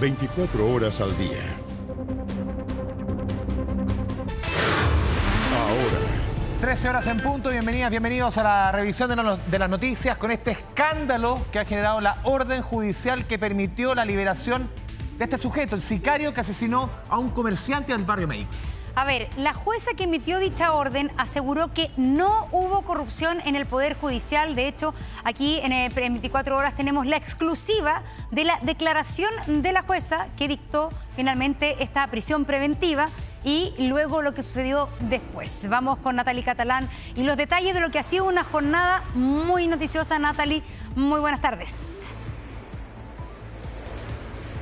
24 horas al día. Ahora. 13 horas en punto, bienvenidos a la revisión de las noticias con este escándalo que ha generado la orden judicial que permitió la liberación de este sujeto, el sicario que asesinó a un comerciante del barrio Meix. A ver, la jueza que emitió dicha orden aseguró que no hubo corrupción en el Poder Judicial. De hecho, aquí en 24 horas tenemos la exclusiva de la declaración de la jueza que dictó finalmente esta prisión preventiva y luego lo que sucedió después. Vamos con Natalie Catalán y los detalles de lo que ha sido una jornada muy noticiosa. Natalie, muy buenas tardes.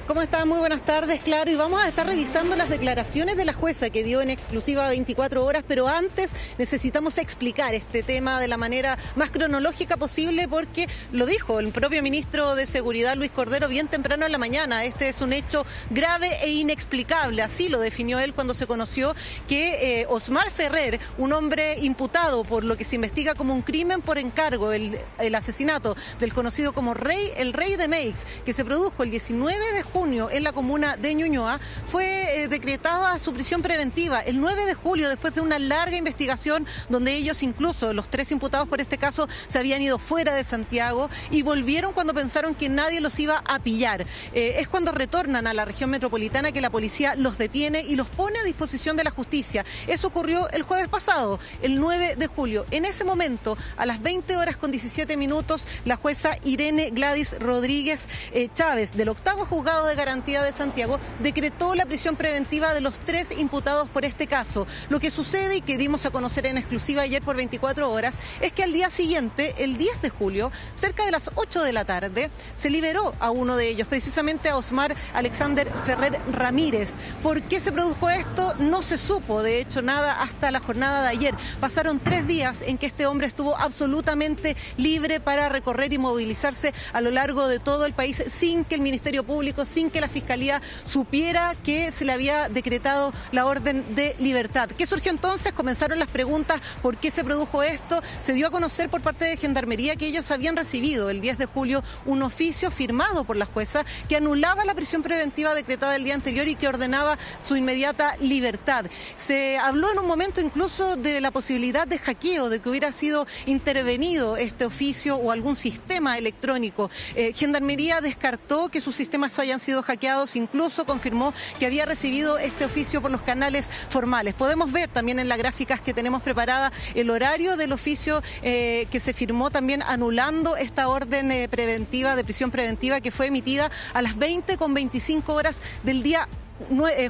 ¿Cómo están? Muy buenas tardes, claro, y vamos a estar revisando las declaraciones de la jueza que dio en exclusiva 24 horas, pero antes necesitamos explicar este tema de la manera más cronológica posible porque lo dijo el propio ministro de Seguridad, Luis Cordero, bien temprano en la mañana. Este es un hecho grave e inexplicable, así lo definió él cuando se conoció que Osmar Ferrer, un hombre imputado por lo que se investiga como un crimen por encargo, el asesinato del conocido como el rey de Meix, que se produjo el 19 de junio en la comuna de Ñuñoa, fue decretada su prisión preventiva el 9 de julio después de una larga investigación donde ellos, incluso los 3 imputados por este caso, se habían ido fuera de Santiago y volvieron cuando pensaron que nadie los iba a pillar. Es cuando retornan a la región metropolitana que la policía los detiene y los pone a disposición de la justicia. Eso ocurrió el jueves pasado, el 9 de julio. En ese momento, a las 20 horas con 17 minutos, la jueza Irene Gladys Rodríguez Chávez, del octavo juzgado de garantía de Santiago, decretó la prisión preventiva de los 3 imputados por este caso. Lo que sucede y que dimos a conocer en exclusiva ayer por 24 horas es que al día siguiente, el 10 de julio, cerca de las 8 de la tarde, se liberó a uno de ellos, precisamente a Osmar Alexander Ferrer Ramírez. ¿Por qué se produjo esto? No se supo, de hecho, nada hasta la jornada de ayer. Pasaron 3 días en que este hombre estuvo absolutamente libre para recorrer y movilizarse a lo largo de todo el país sin que el Ministerio Público, sin que la Fiscalía supiera que se le había decretado la orden de libertad. ¿Qué surgió entonces? Comenzaron las preguntas, ¿por qué se produjo esto? Se dio a conocer por parte de Gendarmería que ellos habían recibido el 10 de julio un oficio firmado por la jueza que anulaba la prisión preventiva decretada el día anterior y que ordenaba su inmediata libertad. Se habló en un momento incluso de la posibilidad de hackeo, de que hubiera sido intervenido este oficio o algún sistema electrónico. Gendarmería descartó que sus sistemas hayan sido hackeados, incluso confirmó que había recibido este oficio por los canales formales. Podemos ver también en las gráficas que tenemos preparada el horario del oficio que se firmó también anulando esta orden preventiva, de prisión preventiva, que fue emitida a las 20:25 del día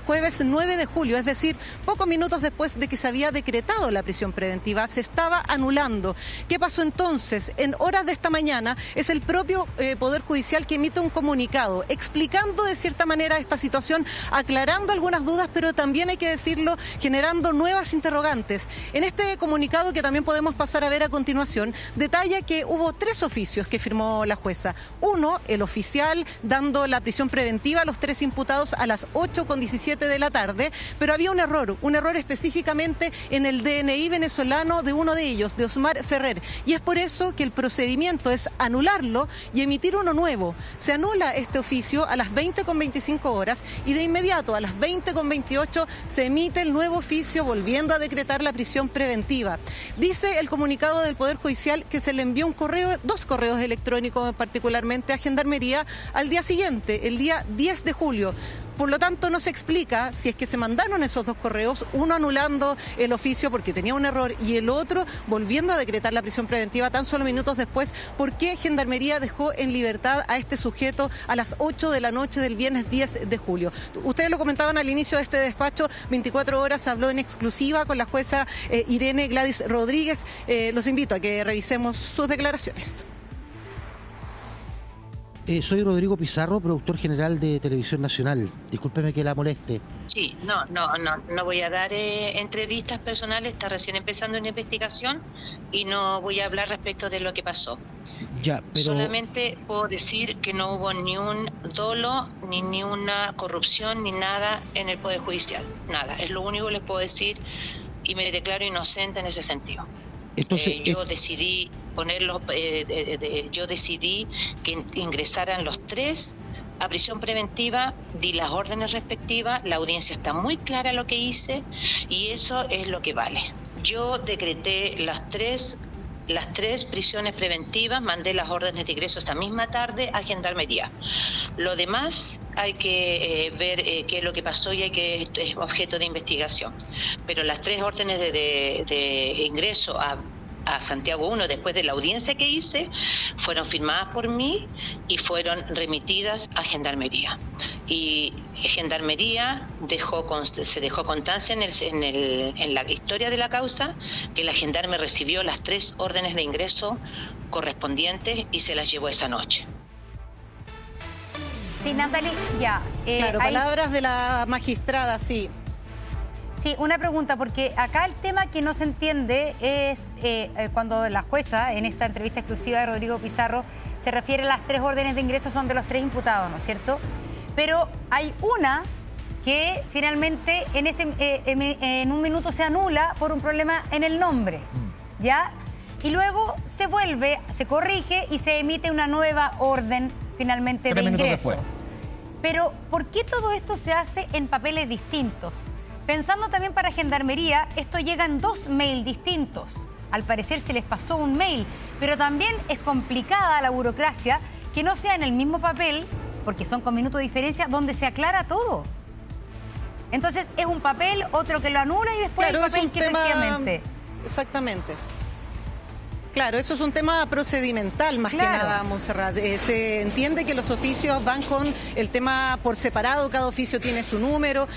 jueves 9 de julio, es decir, pocos minutos después de que se había decretado la prisión preventiva, se estaba anulando. ¿Qué pasó entonces? En horas de esta mañana es el propio Poder Judicial que emite un comunicado explicando de cierta manera esta situación, aclarando algunas dudas, pero también hay que decirlo, generando nuevas interrogantes. En este comunicado, que también podemos pasar a ver a continuación, detalla que hubo 3 oficios que firmó la jueza. Uno, el oficial dando la prisión preventiva a los 3 imputados a las 8:17 de la tarde, pero había un error específicamente en el DNI venezolano de uno de ellos, de Osmar Ferrer, y es por eso que el procedimiento es anularlo y emitir uno nuevo. Se anula este oficio a las 20:25 y de inmediato a las 20:28 se emite el nuevo oficio volviendo a decretar la prisión preventiva. Dice el comunicado del Poder Judicial que se le envió 2 correos electrónicos particularmente a Gendarmería al día siguiente, el día 10 de julio. Por lo tanto, no se explica si es que se mandaron esos 2 correos, uno anulando el oficio porque tenía un error y el otro volviendo a decretar la prisión preventiva tan solo minutos después. ¿Por qué Gendarmería dejó en libertad a este sujeto a las 8 de la noche del viernes 10 de julio? Ustedes lo comentaban al inicio de este despacho, 24 horas habló en exclusiva con la jueza Irene Gladys Rodríguez. Los invito a que revisemos sus declaraciones. Soy Rodrigo Pizarro, productor general de Televisión Nacional. Discúlpeme que la moleste. Sí, no voy a dar entrevistas personales, está recién empezando una investigación y no voy a hablar respecto de lo que pasó. Ya, pero... Solamente puedo decir que no hubo ni un dolo, ni una corrupción, ni nada en el Poder Judicial. Nada, es lo único que les puedo decir y me declaro inocente en ese sentido. Entonces, yo decidí ponerlos, yo decidí que ingresaran los 3 a prisión preventiva, di las órdenes respectivas, la audiencia está muy clara lo que hice y eso es lo que vale. Yo decreté las tres prisiones preventivas, mandé las órdenes de ingreso esta misma tarde a Gendarmería. Lo demás hay que ver qué es lo que pasó y es objeto de investigación. Pero las 3 órdenes de ingreso a Santiago 1 después de la audiencia que hice fueron firmadas por mí y fueron remitidas a Gendarmería. Y Gendarmería se dejó constancia en la historia de la causa que la gendarme recibió las 3 órdenes de ingreso correspondientes y se las llevó esa noche. Sí, Natalie, ya. Claro, palabras de la magistrada, sí. Sí, una pregunta, porque acá el tema que no se entiende es cuando la jueza, en esta entrevista exclusiva de Rodrigo Pizarro, se refiere a las 3 órdenes de ingreso, son de los 3 imputados, ¿no es cierto? Pero hay una que finalmente en un minuto se anula por un problema en el nombre, ¿ya? Y luego se vuelve, se corrige y se emite una nueva orden finalmente de ingreso. Pero, ¿por qué todo esto se hace en papeles distintos? Pensando también para Gendarmería, esto llega en 2 mails distintos. Al parecer se les pasó un mail, pero también es complicada la burocracia que no sea en el mismo papel, porque son con minutos de diferencia, donde se aclara todo. Entonces es un papel, otro que lo anula y después el papel que efectivamente... Exactamente. Claro, eso es un tema procedimental más que nada, Montserrat. Se entiende que los oficios van con el tema por separado, cada oficio tiene su número,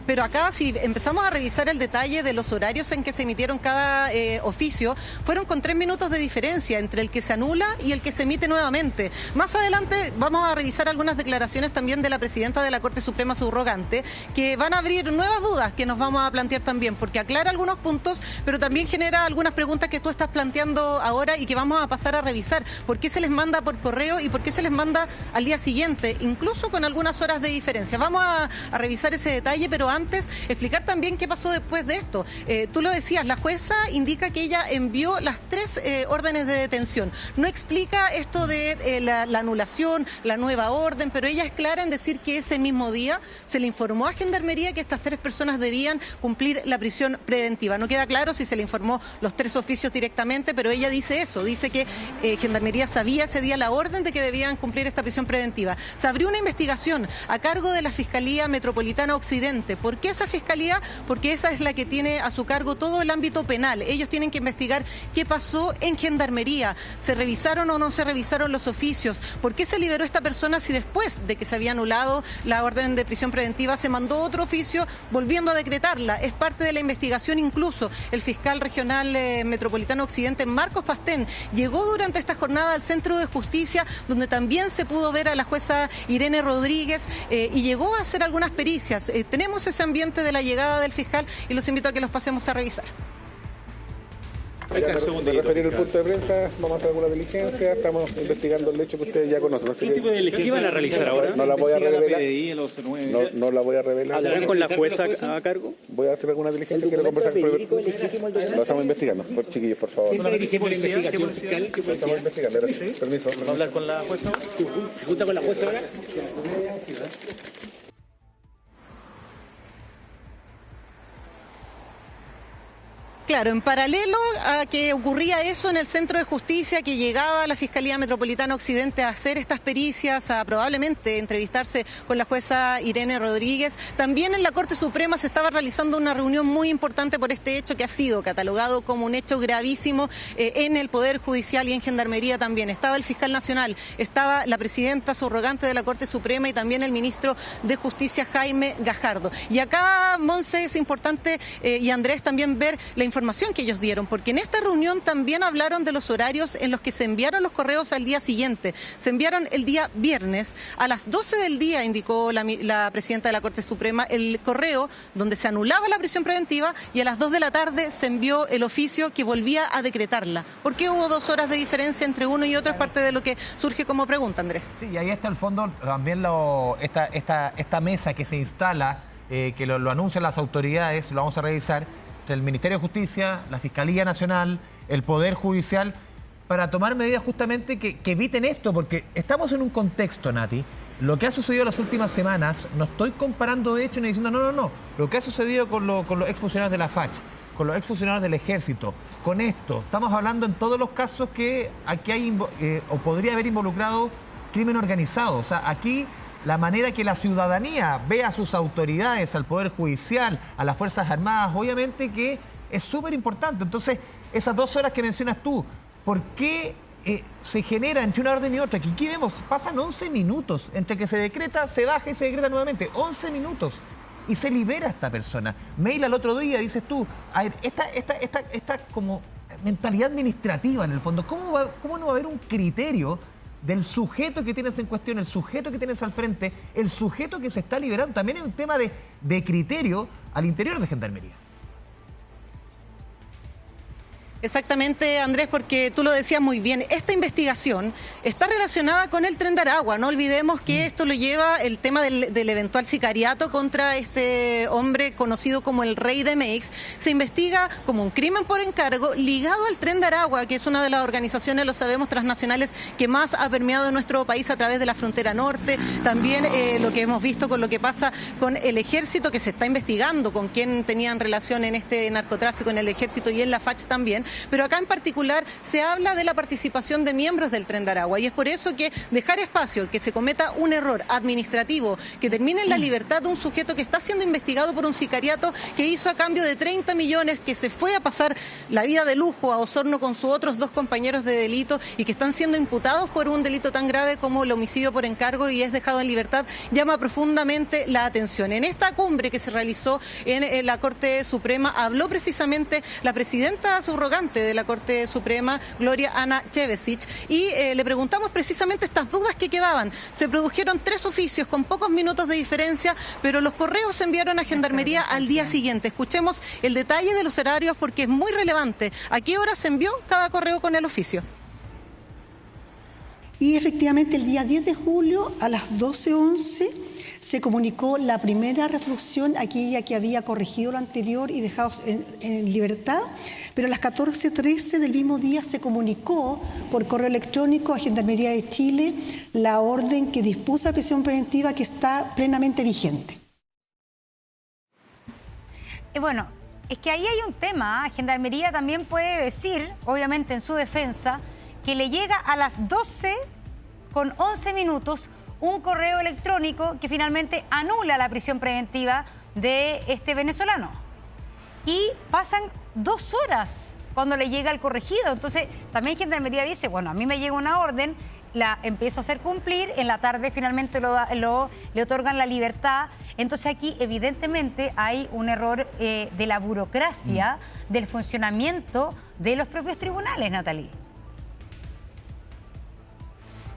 pero acá si empezamos a revisar el detalle de los horarios en que se emitieron cada oficio, fueron con 3 minutos de diferencia entre el que se anula y el que se emite nuevamente. Más adelante vamos a revisar algunas declaraciones también de la presidenta de la Corte Suprema subrogante, que van a abrir nuevas dudas que nos vamos a plantear también, porque aclara algunos puntos, pero también genera algunas preguntas que tú estás planteando ahora y que vamos a pasar a revisar. ¿Por qué se les manda por correo y por qué se les manda al día siguiente, incluso con algunas horas de diferencia? Vamos a revisar ese detalle, pero antes explicar también qué pasó después de esto. Tú lo decías, la jueza indica que ella envió las 3 órdenes de detención. No explica esto de la anulación, la nueva orden, pero ella es clara en decir que ese mismo día se le informó a Gendarmería que estas 3 personas debían cumplir la prisión preventiva. No queda claro si se le informó los 3 oficios directamente, pero ella dice eso, dice que Gendarmería sabía ese día la orden de que debían cumplir esta prisión preventiva. Se abrió una investigación a cargo de la Fiscalía Metropolitana Occidente. ¿Por qué esa fiscalía? Porque esa es la que tiene a su cargo todo el ámbito penal. Ellos tienen que investigar qué pasó en Gendarmería. ¿Se revisaron o no se revisaron los oficios? ¿Por qué se liberó esta persona si después de que se había anulado la orden de prisión preventiva se mandó otro oficio volviendo a decretarla? Es parte de la investigación. Incluso el fiscal regional metropolitano Occidente, Marcos Pastén, llegó durante esta jornada al Centro de Justicia, donde también se pudo ver a la jueza Irene Rodríguez y llegó a hacer algunas pericias. Tenemos ese ambiente de la llegada del fiscal y los invito a que los pasemos a revisar. De referir el punto de prensa, vamos a hacer alguna diligencia, estamos investigando el hecho que ustedes ya conocen. ¿Qué tipo de diligencia van a realizar ahora? No la voy a revelar. No la voy a revelar. ¿Hablarán con la jueza a cargo? Voy a hacer alguna diligencia, quiero conversar con el... Lo estamos investigando, por chiquillos, por favor. ¿Quién dirige por la investigación fiscal? Lo estamos investigando, permiso. ¿Va a hablar con la jueza? ¿Se junta con la jueza ahora? Claro, en paralelo a que ocurría eso en el Centro de Justicia, que llegaba la Fiscalía Metropolitana Occidente a hacer estas pericias, a probablemente entrevistarse con la jueza Irene Rodríguez, también en la Corte Suprema se estaba realizando una reunión muy importante por este hecho que ha sido catalogado como un hecho gravísimo en el Poder Judicial y en Gendarmería también. Estaba el fiscal nacional, estaba la presidenta subrogante de la Corte Suprema y también el ministro de Justicia, Jaime Gajardo. Y acá, Monse, es importante, y Andrés, también ver la información que ellos dieron, porque en esta reunión también hablaron de los horarios en los que se enviaron los correos al día siguiente. Se enviaron el día viernes a las 12 del día, indicó la presidenta de la Corte Suprema, el correo donde se anulaba la prisión preventiva, y a las 2 de la tarde se envió el oficio que volvía a decretarla. ¿Por qué hubo 2 horas de diferencia entre uno y otro? Es parte de lo que surge como pregunta, Andrés. Sí, y ahí está el fondo también esta mesa que se instala, que lo anuncian las autoridades, lo vamos a revisar, el Ministerio de Justicia, la Fiscalía Nacional, el Poder Judicial, para tomar medidas justamente que eviten esto, porque estamos en un contexto, Nati, lo que ha sucedido las últimas semanas, no estoy comparando hechos ni diciendo no. Lo que ha sucedido con los exfuncionarios de la FACH, con los exfuncionarios del Ejército, con esto, estamos hablando en todos los casos que aquí hay o podría haber involucrado crimen organizado. O sea, aquí la manera que la ciudadanía ve a sus autoridades, al Poder Judicial, a las Fuerzas Armadas, obviamente que es súper importante. Entonces, esas 2 horas que mencionas tú, ¿por qué se genera entre una orden y otra? Que aquí vemos, pasan 11 minutos entre que se decreta, se baja y se decreta nuevamente. 11 minutos. Y se libera a esta persona. Mail al otro día, dices tú, a ver, esta como mentalidad administrativa en el fondo, ¿cómo no va a haber un criterio del sujeto que tienes en cuestión, el sujeto que tienes al frente, el sujeto que se está liberando? También es un tema de criterio al interior de Gendarmería. Exactamente, Andrés, porque tú lo decías muy bien. Esta investigación está relacionada con el Tren de Aragua. No olvidemos que esto lo lleva el tema del eventual sicariato contra este hombre conocido como el Rey de Meix. Se investiga como un crimen por encargo ligado al Tren de Aragua, que es una de las organizaciones, lo sabemos, transnacionales que más ha permeado en nuestro país a través de la frontera norte. También lo que hemos visto con lo que pasa con el Ejército, que se está investigando con quién tenían relación en este narcotráfico en el Ejército y en la FACH también. Pero acá en particular se habla de la participación de miembros del Tren de Aragua y es por eso que dejar espacio, que se cometa un error administrativo, que termine en la libertad de un sujeto que está siendo investigado por un sicariato que hizo a cambio de 30 millones, que se fue a pasar la vida de lujo a Osorno con sus otros 2 compañeros de delito y que están siendo imputados por un delito tan grave como el homicidio por encargo y es dejado en libertad, llama profundamente la atención. En esta cumbre que se realizó en la Corte Suprema habló precisamente la presidenta subrogante de la Corte Suprema, Gloria Ana Chevesic, y le preguntamos precisamente estas dudas que quedaban. Se produjeron 3 oficios con pocos minutos de diferencia, pero los correos se enviaron a Gendarmería al día siguiente. Escuchemos el detalle de los horarios porque es muy relevante. ¿A qué hora se envió cada correo con el oficio? Y efectivamente el día 10 de julio a las 12:11 se comunicó la primera resolución, aquella que había corregido lo anterior y dejado en libertad, pero a las 14:13 del mismo día se comunicó por correo electrónico a Gendarmería de Chile la orden que dispuso la prisión preventiva que está plenamente vigente. Bueno, es que ahí hay un tema. Gendarmería también puede decir, obviamente en su defensa, que le llega a las 12:11 un correo electrónico que finalmente anula la prisión preventiva de este venezolano. Y pasan 2 horas cuando le llega el corregido. Entonces, también Gendarmería dice, bueno, a mí me llega una orden, la empiezo a hacer cumplir, en la tarde finalmente le otorgan la libertad. Entonces aquí evidentemente hay un error de la burocracia, del funcionamiento de los propios tribunales, Natalie.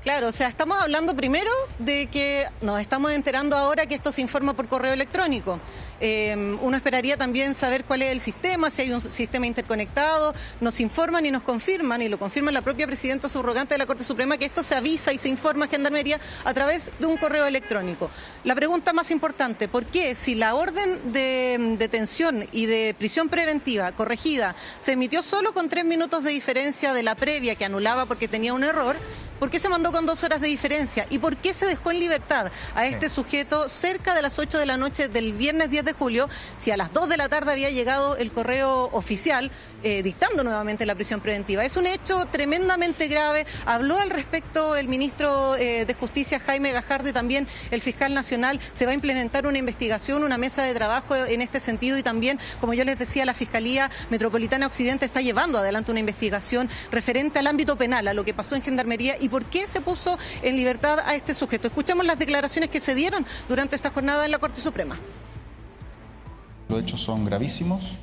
Claro, o sea, estamos hablando primero de que nos estamos enterando ahora que esto se informa por correo electrónico. Uno esperaría también saber cuál es el sistema, si hay un sistema interconectado. Nos informan y nos confirman, y lo confirma la propia presidenta subrogante de la Corte Suprema, que esto se avisa y se informa a Gendarmería a través de un correo electrónico. La pregunta más importante, ¿por qué si la orden de detención y de prisión preventiva corregida se emitió solo con 3 minutos de diferencia de la previa que anulaba porque tenía un error? ¿Por qué se mandó con 2 horas de diferencia? ¿Y por qué se dejó en libertad a este sujeto cerca de las 8 de la noche del viernes 10 de julio, si a las 2 de la tarde había llegado el correo oficial dictando nuevamente la prisión preventiva? Es un hecho tremendamente grave. Habló al respecto el ministro de Justicia, Jaime Gajardo, y también el fiscal nacional. Se va a implementar una investigación, una mesa de trabajo en este sentido, y también, como yo les decía, la Fiscalía Metropolitana Occidente está llevando adelante una investigación referente al ámbito penal, a lo que pasó en Gendarmería y por qué se puso en libertad a este sujeto. Escuchamos las declaraciones que se dieron durante esta jornada en la Corte Suprema. Los hechos son gravísimos,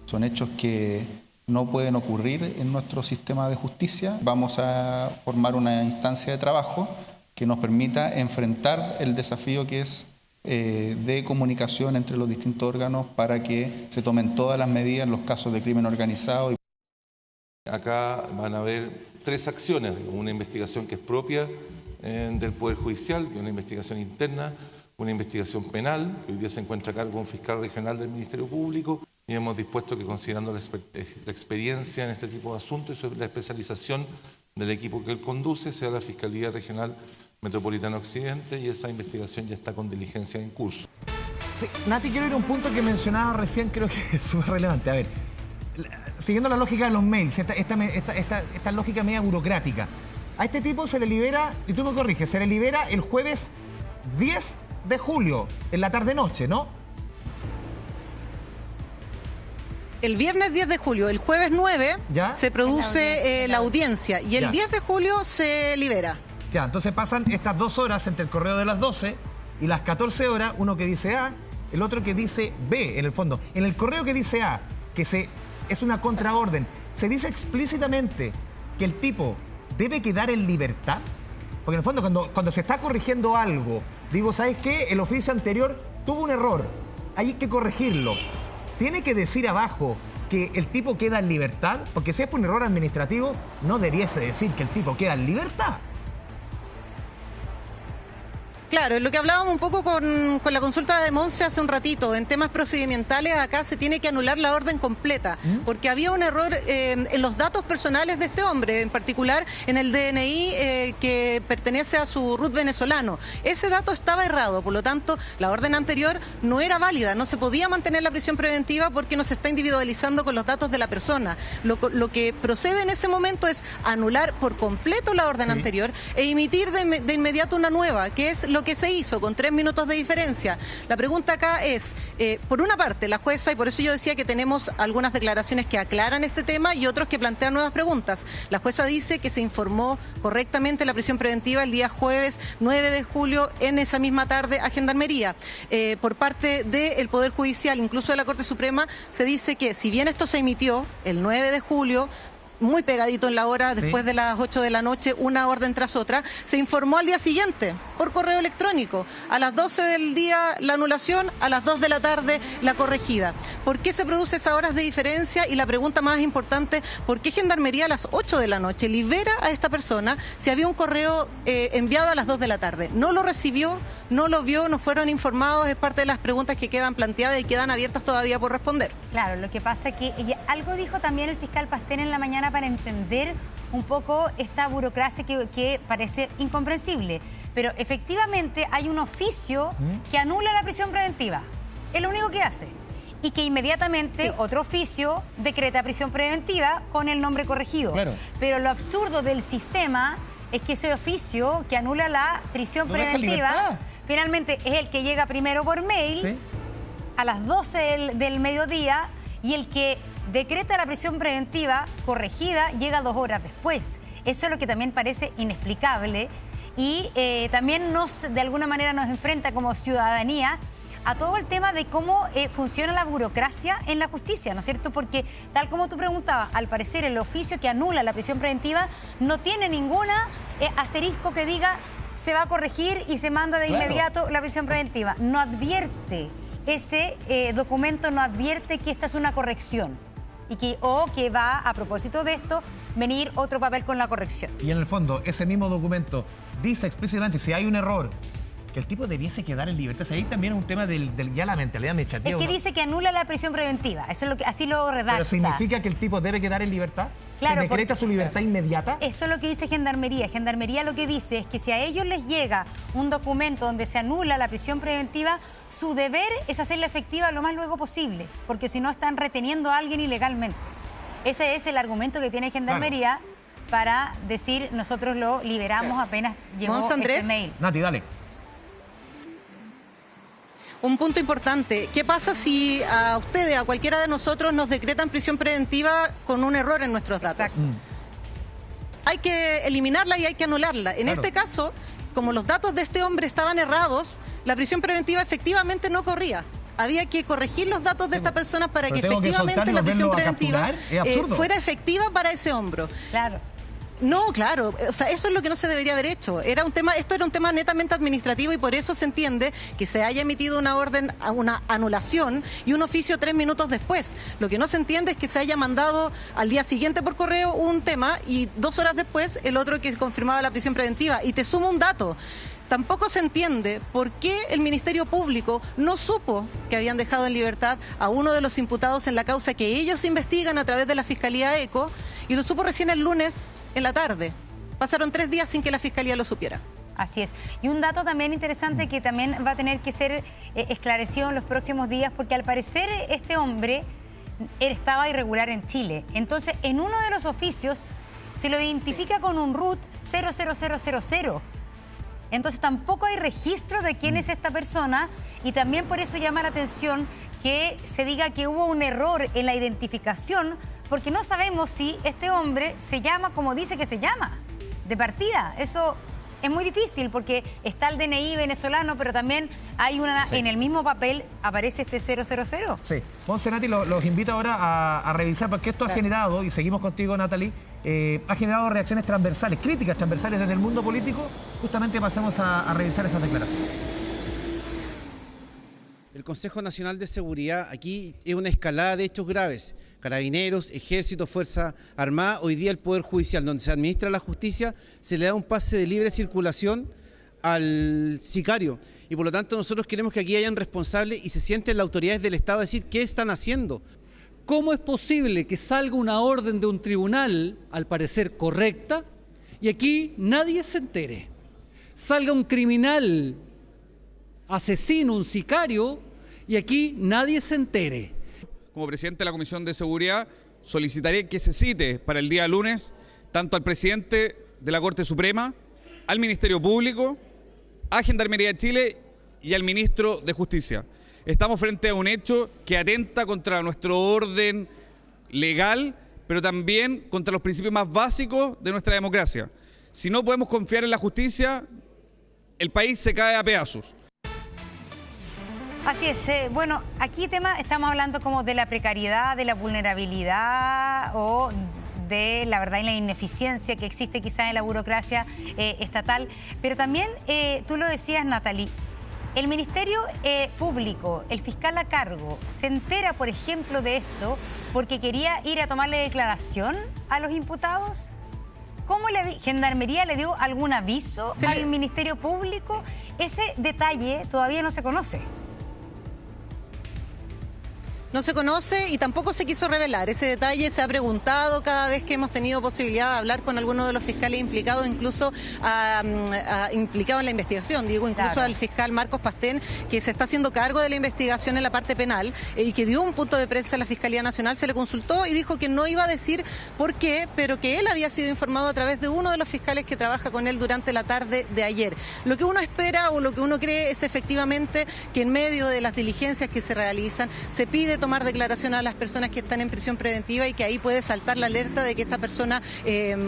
son hechos que no pueden ocurrir en nuestro sistema de justicia. Vamos a formar una instancia de trabajo que nos permita enfrentar el desafío que es de comunicación entre los distintos órganos para que se tomen todas las medidas en los casos de crimen organizado. Acá van a haber 3 acciones, una investigación que es propia del Poder Judicial, que es una investigación interna, una investigación penal, que hoy día se encuentra a cargo de un fiscal regional del Ministerio Público, y hemos dispuesto que, considerando la experiencia en este tipo de asuntos y sobre la especialización del equipo que él conduce, sea la Fiscalía Regional Metropolitana Occidente y esa investigación ya está con diligencia en curso. Sí, Nati, quiero ir a un punto que mencionaba recién, creo que es súper relevante. A ver, siguiendo la lógica de los mails, esta lógica media burocrática, a este tipo se le libera, y tú me corriges, se le libera el jueves 10 de julio, en la tarde-noche, ¿no? El viernes 10 de julio, el jueves 9 ¿ya? Se produce la audiencia y el ya. 10 de julio se libera. Ya, entonces pasan estas 2 horas entre el correo de las 12 y las 14 horas, uno que dice A, el otro que dice B, en el fondo. En el correo que dice A, es una contraorden, ¿se dice explícitamente que el tipo debe quedar en libertad? Porque en el fondo, cuando se está corrigiendo algo, digo, ¿sabes qué? El oficio anterior tuvo un error, hay que corregirlo. ¿Tiene que decir abajo que el tipo queda en libertad? Porque si es por un error administrativo, no debiese decir que el tipo queda en libertad. Claro, es lo que hablábamos un poco con la consulta de Monse hace un ratito. En temas procedimentales acá se tiene que anular la orden completa, porque había un error en los datos personales de este hombre, en particular en el DNI que pertenece a su RUT venezolano. Ese dato estaba errado, por lo tanto la orden anterior no era válida, no se podía mantener la prisión preventiva porque no se está individualizando con los datos de la persona. Lo que procede en ese momento es anular por completo la orden anterior e emitir de inmediato una nueva, que es lo que se hizo con 3 minutos de diferencia. La pregunta acá es, por una parte, la jueza, y por eso yo decía que tenemos algunas declaraciones que aclaran este tema y otros que plantean nuevas preguntas. La jueza dice que se informó correctamente la prisión preventiva el día jueves 9 de julio en esa misma tarde a Gendarmería. Por parte del Poder Judicial, incluso de la Corte Suprema, se dice que si bien esto se emitió el 9 de julio, muy pegadito en la hora, después de las 8 de la noche, una orden tras otra, se informó al día siguiente por correo electrónico. A las 12 del día la anulación, a las 2 de la tarde la corregida. ¿Por qué se produce esas horas de diferencia? Y la pregunta más importante, ¿por qué Gendarmería a las 8 de la noche libera a esta persona si había un correo enviado a las 2 de la tarde? No lo recibió, no lo vio, no fueron informados, es parte de las preguntas que quedan planteadas y quedan abiertas todavía por responder. Claro, lo que pasa es que algo dijo también el fiscal Pastén en la mañana para entender un poco esta burocracia que parece incomprensible. Pero efectivamente hay un oficio que anula la prisión preventiva. Es lo único que hace. Y que inmediatamente otro oficio decreta prisión preventiva con el nombre corregido. Claro. Pero lo absurdo del sistema es que ese oficio que anula la prisión preventiva finalmente es el que llega primero por mail a las 12 del mediodía y el que decreta la prisión preventiva corregida llega 2 horas después. Eso es lo que también parece inexplicable y también de alguna manera nos enfrenta como ciudadanía a todo el tema de cómo funciona la burocracia en la justicia, ¿no es cierto? Porque tal como tú preguntabas, al parecer el oficio que anula la prisión preventiva no tiene ninguna asterisco que diga se va a corregir y se manda de inmediato la prisión preventiva. No advierte, ese documento no advierte que esta es una corrección. O que va, a propósito de esto, venir otro papel con la corrección. Y en el fondo, ese mismo documento dice explícitamente si hay un error, que el tipo debiese quedar en libertad. O sea, ahí también es un tema ya la mentalidad administrativa. Es que dice que anula la prisión preventiva. Eso es lo que así lo redacta. ¿Pero significa que el tipo debe quedar en libertad? Claro, ¿se decreta su libertad inmediata? Eso es lo que dice Gendarmería. Gendarmería lo que dice es que si a ellos les llega un documento donde se anula la prisión preventiva, su deber es hacerla efectiva lo más luego posible, porque si no están reteniendo a alguien ilegalmente. Ese es el argumento que tiene Gendarmería para decir nosotros lo liberamos apenas llegó este mail. Nati, dale. Un punto importante, ¿qué pasa si a ustedes, a cualquiera de nosotros, nos decretan prisión preventiva con un error en nuestros datos? Hay que eliminarla y hay que anularla. En este caso, como los datos de este hombre estaban errados, la prisión preventiva efectivamente no corría. Había que corregir los datos de esta persona para que efectivamente la prisión preventiva fuera efectiva para ese hombro. Claro. No, claro, o sea, eso es lo que no se debería haber hecho. Esto era un tema netamente administrativo y por eso se entiende que se haya emitido una orden a una anulación y un oficio 3 minutos después. Lo que no se entiende es que se haya mandado al día siguiente por correo un tema y 2 horas después el otro que confirmaba la prisión preventiva. Y te sumo un dato. Tampoco se entiende por qué el Ministerio Público no supo que habían dejado en libertad a uno de los imputados en la causa que ellos investigan a través de la Fiscalía ECO y lo supo recién el lunes en la tarde. Pasaron 3 días sin que la Fiscalía lo supiera. Así es. Y un dato también interesante que también va a tener que ser esclarecido en los próximos días, porque al parecer este hombre estaba irregular en Chile. Entonces, en uno de los oficios se lo identifica con un RUT 00000. Entonces, tampoco hay registro de quién es esta persona, y también por eso llama la atención que se diga que hubo un error en la identificación, porque no sabemos si este hombre se llama como dice que se llama, de partida. Eso es muy difícil porque está el DNI venezolano, pero también hay una, en el mismo papel aparece este 000. Sí. Monse, Nati, los invito ahora a revisar, porque esto ha generado, y seguimos contigo, Natalie, ha generado reacciones transversales, críticas transversales desde el mundo político. Justamente pasemos a revisar esas declaraciones. El Consejo Nacional de Seguridad aquí es una escalada de hechos graves. Carabineros, Ejército, Fuerza Armada, hoy día el Poder Judicial, donde se administra la justicia, se le da un pase de libre circulación al sicario. Y por lo tanto nosotros queremos que aquí hayan responsables y se sienten las autoridades del Estado a decir qué están haciendo. ¿Cómo es posible que salga una orden de un tribunal, al parecer correcta, y aquí nadie se entere? Salga un criminal, asesino, un sicario, y aquí nadie se entere. Como presidente de la Comisión de Seguridad, solicitaré que se cite para el día lunes tanto al presidente de la Corte Suprema, al Ministerio Público, a Gendarmería de Chile y al ministro de Justicia. Estamos frente a un hecho que atenta contra nuestro orden legal, pero también contra los principios más básicos de nuestra democracia. Si no podemos confiar en la justicia, el país se cae a pedazos. Así es. Bueno, aquí estamos hablando como de la precariedad, de la vulnerabilidad o de la verdad y la ineficiencia que existe quizás en la burocracia estatal. Pero también, tú lo decías, Natalie, el Ministerio Público, el fiscal a cargo, se entera, por ejemplo, de esto porque quería ir a tomarle declaración a los imputados. ¿Cómo Gendarmería le dio algún aviso al Ministerio Público? Ese detalle todavía no se conoce. No se conoce y tampoco se quiso revelar. Ese detalle se ha preguntado cada vez que hemos tenido posibilidad de hablar con alguno de los fiscales implicados, incluso implicado en la investigación. Digo, incluso al fiscal Marcos Pastén, que se está haciendo cargo de la investigación en la parte penal y que dio un punto de prensa a la Fiscalía Nacional. Se le consultó y dijo que no iba a decir por qué, pero que él había sido informado a través de uno de los fiscales que trabaja con él durante la tarde de ayer. Lo que uno espera o lo que uno cree es efectivamente que en medio de las diligencias que se realizan se pide tomar declaración a las personas que están en prisión preventiva y que ahí puede saltar la alerta de que esta persona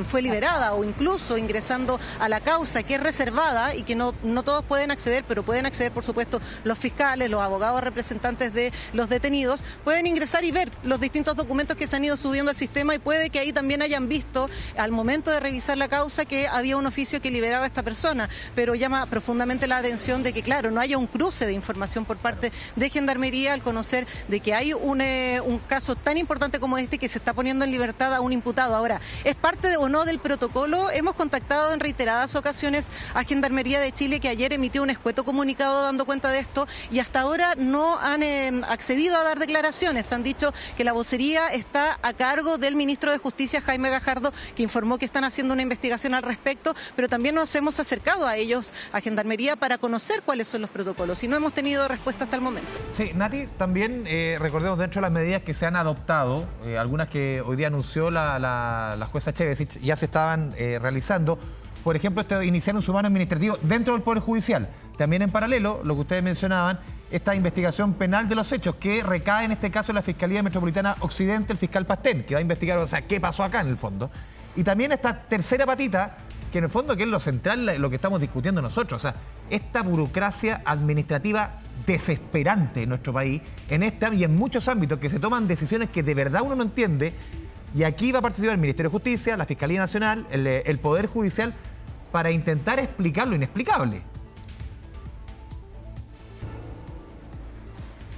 fue liberada o incluso ingresando a la causa que es reservada y que no todos pueden acceder, pero pueden acceder por supuesto los fiscales, los abogados representantes de los detenidos, pueden ingresar y ver los distintos documentos que se han ido subiendo al sistema y puede que ahí también hayan visto al momento de revisar la causa que había un oficio que liberaba a esta persona, pero llama profundamente la atención de que claro, no haya un cruce de información por parte de Gendarmería al conocer de que hay un caso tan importante como este que se está poniendo en libertad a un imputado. Ahora, ¿es parte o no del protocolo? Hemos contactado en reiteradas ocasiones a Gendarmería de Chile, que ayer emitió un escueto comunicado dando cuenta de esto y hasta ahora no han accedido a dar declaraciones. Han dicho que la vocería está a cargo del ministro de Justicia, Jaime Gajardo, que informó que están haciendo una investigación al respecto, pero también nos hemos acercado a ellos, a Gendarmería, para conocer cuáles son los protocolos y no hemos tenido respuesta hasta el momento. Sí, Nati, también recordemos dentro de las medidas que se han adoptado, algunas que hoy día anunció la jueza Chevesich, ya se estaban realizando. Por ejemplo, iniciar un sumario administrativo dentro del Poder Judicial. También en paralelo, lo que ustedes mencionaban, esta investigación penal de los hechos, que recae en este caso en la Fiscalía Metropolitana Occidente, el fiscal Pastén, que va a investigar, o sea, qué pasó acá en el fondo. Y también esta tercera patita, que en el fondo que es lo central, lo que estamos discutiendo nosotros, o sea, esta burocracia administrativa desesperante en nuestro país, en este y en muchos ámbitos, que se toman decisiones que de verdad uno no entiende, y aquí va a participar el Ministerio de Justicia, la Fiscalía Nacional, el Poder Judicial, para intentar explicar lo inexplicable.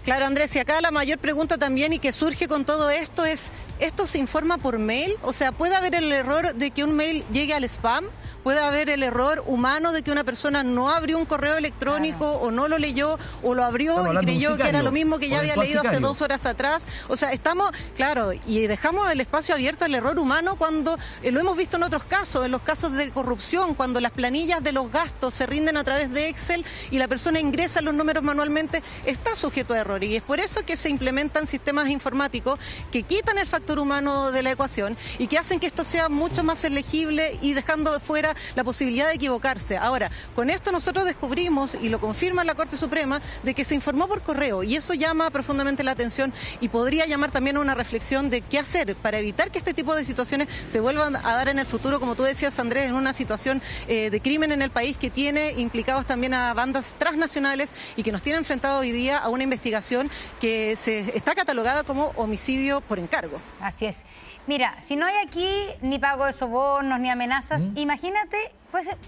Claro, Andrés, y acá la mayor pregunta también y que surge con todo esto es, ¿esto se informa por mail? O sea, ¿puede haber el error de que un mail llegue al spam? ¿Puede haber el error humano de que una persona no abrió un correo electrónico o no lo leyó o lo abrió y creyó que era lo mismo que ya había leído hace 2 horas atrás? O sea, estamos, claro, y dejamos el espacio abierto al error humano cuando lo hemos visto en otros casos, en los casos de corrupción, cuando las planillas de los gastos se rinden a través de Excel y la persona ingresa los números manualmente, está sujeto a error. Y es por eso que se implementan sistemas informáticos que quitan el factor humano de la ecuación y que hacen que esto sea mucho más legible y dejando fuera la posibilidad de equivocarse. Ahora, con esto nosotros descubrimos, y lo confirma la Corte Suprema, de que se informó por correo, y eso llama profundamente la atención y podría llamar también a una reflexión de qué hacer para evitar que este tipo de situaciones se vuelvan a dar en el futuro, como tú decías, Andrés, en una situación de crimen en el país que tiene implicados también a bandas transnacionales y que nos tiene enfrentado hoy día a una investigación que se está catalogada como homicidio por encargo. Así es. Mira, si no hay aquí ni pago de sobornos ni amenazas, imagínate,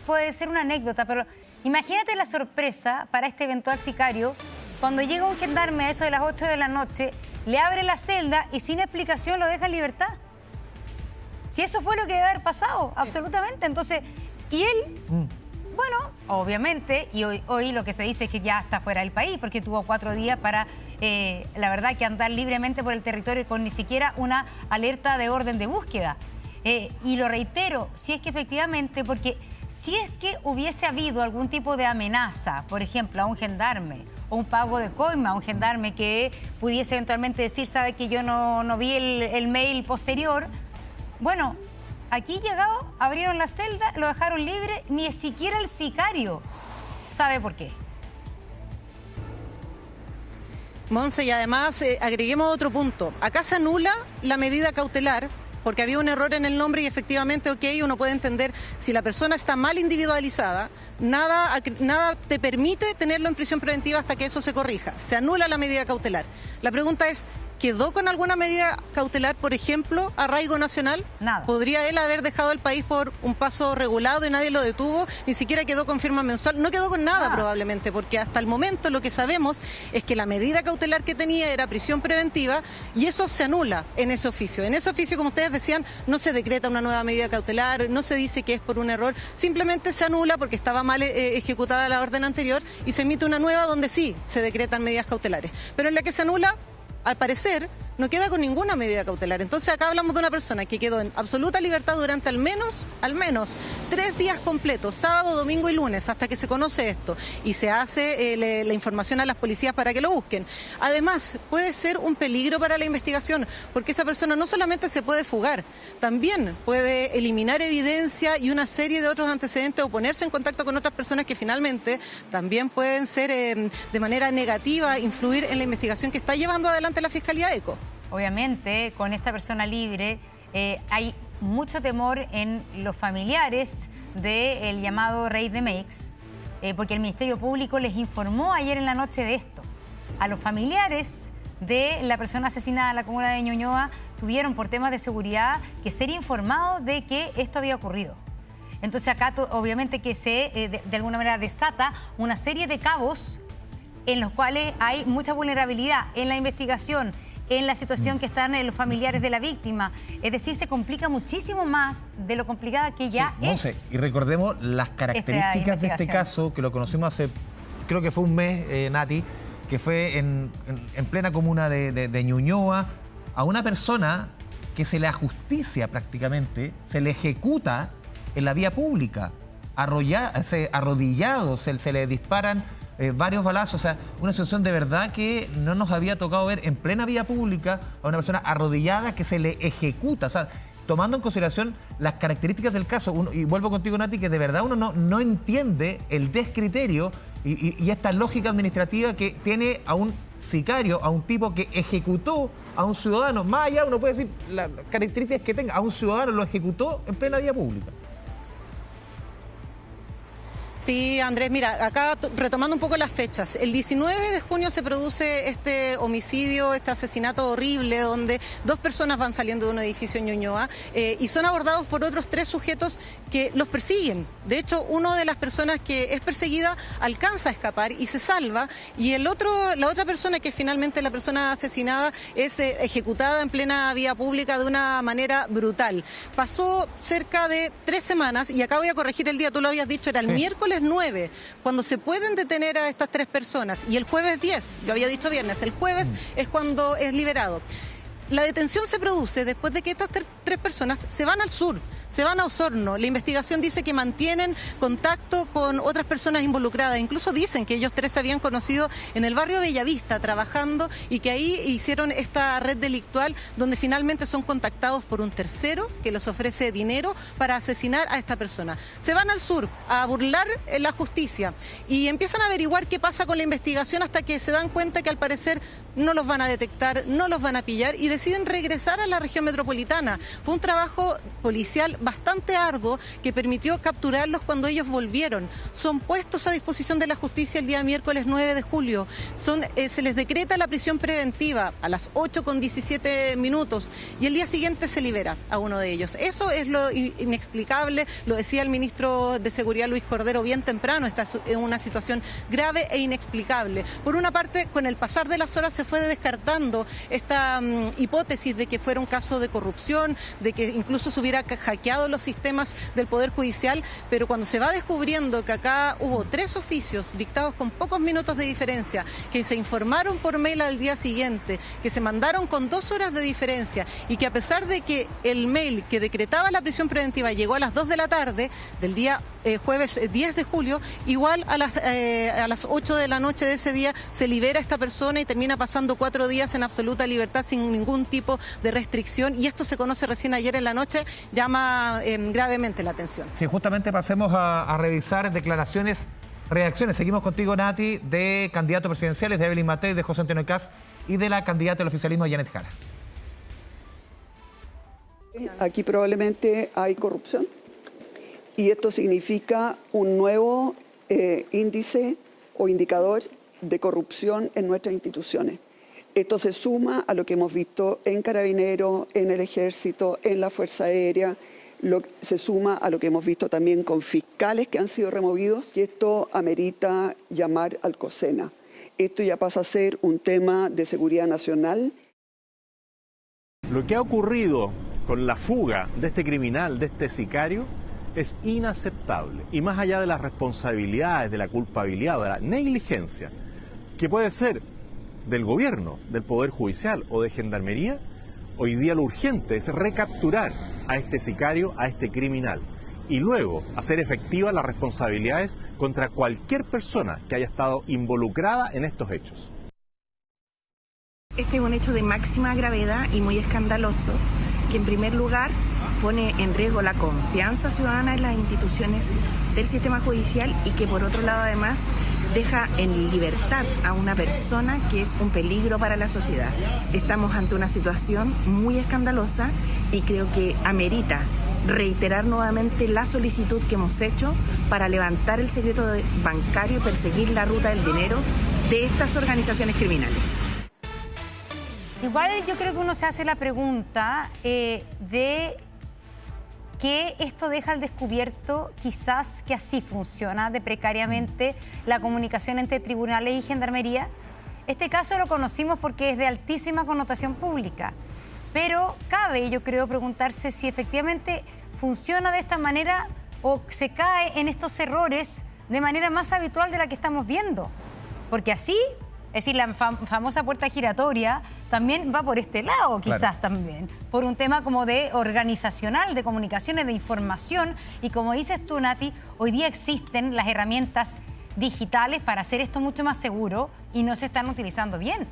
puede ser una anécdota, pero imagínate la sorpresa para este eventual sicario cuando llega un gendarme a eso de las 8 de la noche, le abre la celda y sin explicación lo deja en libertad. Si eso fue lo que debe haber pasado, absolutamente. Entonces, y él, bueno, obviamente, y hoy lo que se dice es que ya está fuera del país porque tuvo 4 días para, la verdad, que andar libremente por el territorio con ni siquiera una alerta de orden de búsqueda. Y lo reitero, si es que efectivamente, porque si es que hubiese habido algún tipo de amenaza, por ejemplo, a un gendarme o un pago de coima a un gendarme que pudiese eventualmente decir, sabe que yo no vi el mail posterior, bueno, aquí llegado, abrieron la celda, lo dejaron libre, ni siquiera el sicario sabe por qué. Monse, y además agreguemos otro punto. Acá se anula la medida cautelar porque había un error en el nombre y efectivamente, uno puede entender si la persona está mal individualizada, nada te permite tenerlo en prisión preventiva hasta que eso se corrija. Se anula la medida cautelar. La pregunta es, ¿quedó con alguna medida cautelar, por ejemplo, arraigo nacional? Nada. ¿Podría él haber dejado el país por un paso regulado y nadie lo detuvo? Ni siquiera quedó con firma mensual. No quedó con nada probablemente, porque hasta el momento lo que sabemos es que la medida cautelar que tenía era prisión preventiva y eso se anula en ese oficio. En ese oficio, como ustedes decían, no se decreta una nueva medida cautelar, no se dice que es por un error, simplemente se anula porque estaba mal ejecutada la orden anterior y se emite una nueva donde sí se decretan medidas cautelares. Pero en la que se anula, al parecer, no queda con ninguna medida cautelar. Entonces acá hablamos de una persona que quedó en absoluta libertad durante al menos 3 días completos, sábado, domingo y lunes, hasta que se conoce esto y se hace la información a las policías para que lo busquen. Además, puede ser un peligro para la investigación, porque esa persona no solamente se puede fugar, también puede eliminar evidencia y una serie de otros antecedentes o ponerse en contacto con otras personas que finalmente también pueden ser de manera negativa, influir en la investigación que está llevando adelante la Fiscalía ECO. Obviamente, con esta persona libre hay mucho temor en los familiares del llamado Rey de Meix, porque el Ministerio Público les informó ayer en la noche de esto. A los familiares de la persona asesinada en la comuna de Ñuñoa tuvieron por temas de seguridad que ser informados de que esto había ocurrido. Entonces acá obviamente que se de alguna manera desata una serie de cabos en los cuales hay mucha vulnerabilidad en la investigación, en la situación que están los familiares de la víctima. Es decir, se complica muchísimo más de lo complicada que ya es. Monse, y recordemos las características de este caso, que lo conocimos hace, creo que fue un mes, Nati, que fue en plena comuna de Ñuñoa, a una persona que se le ajusticia prácticamente, se le ejecuta en la vía pública, arrodillado, se le disparan varios balazos, o sea, una situación de verdad que no nos había tocado ver en plena vía pública a una persona arrodillada que se le ejecuta, o sea, tomando en consideración las características del caso, y vuelvo contigo, Nati, que de verdad uno no entiende el descriterio y esta lógica administrativa que tiene a un sicario, a un tipo que ejecutó a un ciudadano, más allá uno puede decir las características que tenga, a un ciudadano lo ejecutó en plena vía pública. Sí, Andrés, mira, acá retomando un poco las fechas, el 19 de junio se produce este homicidio, este asesinato horrible donde 2 personas van saliendo de un edificio en Ñuñoa y son abordados por otros 3 sujetos que los persiguen. De hecho, una de las personas que es perseguida alcanza a escapar y se salva, y la otra persona, que es finalmente la persona asesinada, es ejecutada en plena vía pública de una manera brutal. Pasó cerca de 3 semanas, y acá voy a corregir el día, tú lo habías dicho, era el miércoles 9, cuando se pueden detener a estas 3 personas, y el jueves 10, yo había dicho viernes, el jueves es cuando es liberado. La detención se produce después de que estas 3 personas se van al sur, se van a Osorno. La investigación dice que mantienen contacto con otras personas involucradas. Incluso dicen que ellos 3 se habían conocido en el barrio Bellavista trabajando, y que ahí hicieron esta red delictual donde finalmente son contactados por un tercero que les ofrece dinero para asesinar a esta persona. Se van al sur a burlar la justicia y empiezan a averiguar qué pasa con la investigación, hasta que se dan cuenta que al parecer no los van a detectar, no los van a pillar, y deciden regresar a la región metropolitana. Fue un trabajo policial bastante arduo que permitió capturarlos cuando ellos volvieron. Son puestos a disposición de la justicia el día miércoles 9 de julio. Se les decreta la prisión preventiva a las 8:17, y el día siguiente se libera a uno de ellos. Eso es lo inexplicable, lo decía el ministro de Seguridad Luis Cordero bien temprano. Esta es una situación grave e inexplicable. Por una parte, con el pasar de las horas se fue descartando esta hipótesis de que fuera un caso de corrupción, de que incluso se hubiera hackeado los sistemas del Poder Judicial, pero cuando se va descubriendo que acá hubo 3 oficios dictados con pocos minutos de diferencia, que se informaron por mail al día siguiente, que se mandaron con 2 horas de diferencia, y que a pesar de que el mail que decretaba la prisión preventiva llegó a las 2 de la tarde del día jueves 10 de julio, igual a las 8 de la noche de ese día se libera esta persona y termina pasando 4 días en absoluta libertad sin ningún tipo de restricción, y esto se conoce recién ayer en la noche, llama gravemente la atención. Sí, justamente pasemos a revisar declaraciones, reacciones. Seguimos contigo, Nati, de candidatos presidenciales, de Evelyn Matei, de José Antonio Kast y de la candidata del oficialismo, Janet Jara. Aquí probablemente hay corrupción, y esto significa un nuevo índice o indicador de corrupción en nuestras instituciones. Esto se suma a lo que hemos visto en Carabineros, en el Ejército, en la Fuerza Aérea, se suma a lo que hemos visto también con fiscales que han sido removidos, y esto amerita llamar al COSENA. Esto ya pasa a ser un tema de seguridad nacional. Lo que ha ocurrido con la fuga de este criminal, de este sicario, es inaceptable. Y más allá de las responsabilidades, de la culpabilidad, de la negligencia, que puede ser del gobierno, del Poder Judicial o de Gendarmería, hoy día lo urgente es recapturar a este sicario, a este criminal, y luego hacer efectivas las responsabilidades contra cualquier persona que haya estado involucrada en estos hechos. Este es un hecho de máxima gravedad y muy escandaloso, que en primer lugar pone en riesgo la confianza ciudadana en las instituciones del sistema judicial, y que por otro lado además deja en libertad a una persona que es un peligro para la sociedad. Estamos ante una situación muy escandalosa, y creo que amerita reiterar nuevamente la solicitud que hemos hecho para levantar el secreto bancario y perseguir la ruta del dinero de estas organizaciones criminales. Igual yo creo que uno se hace la pregunta de que esto deja al descubierto quizás que así funciona de precariamente la comunicación entre tribunales y Gendarmería. Este caso lo conocimos porque es de altísima connotación pública, pero cabe, yo creo, preguntarse si efectivamente funciona de esta manera o se cae en estos errores de manera más habitual de la que estamos viendo. Porque así, es decir, la famosa puerta giratoria también va por este lado, quizás claro. También, por un tema como de organizacional, de comunicaciones, de información. Y como dices tú, Nati, hoy día existen las herramientas digitales para hacer esto mucho más seguro y no se están utilizando bien.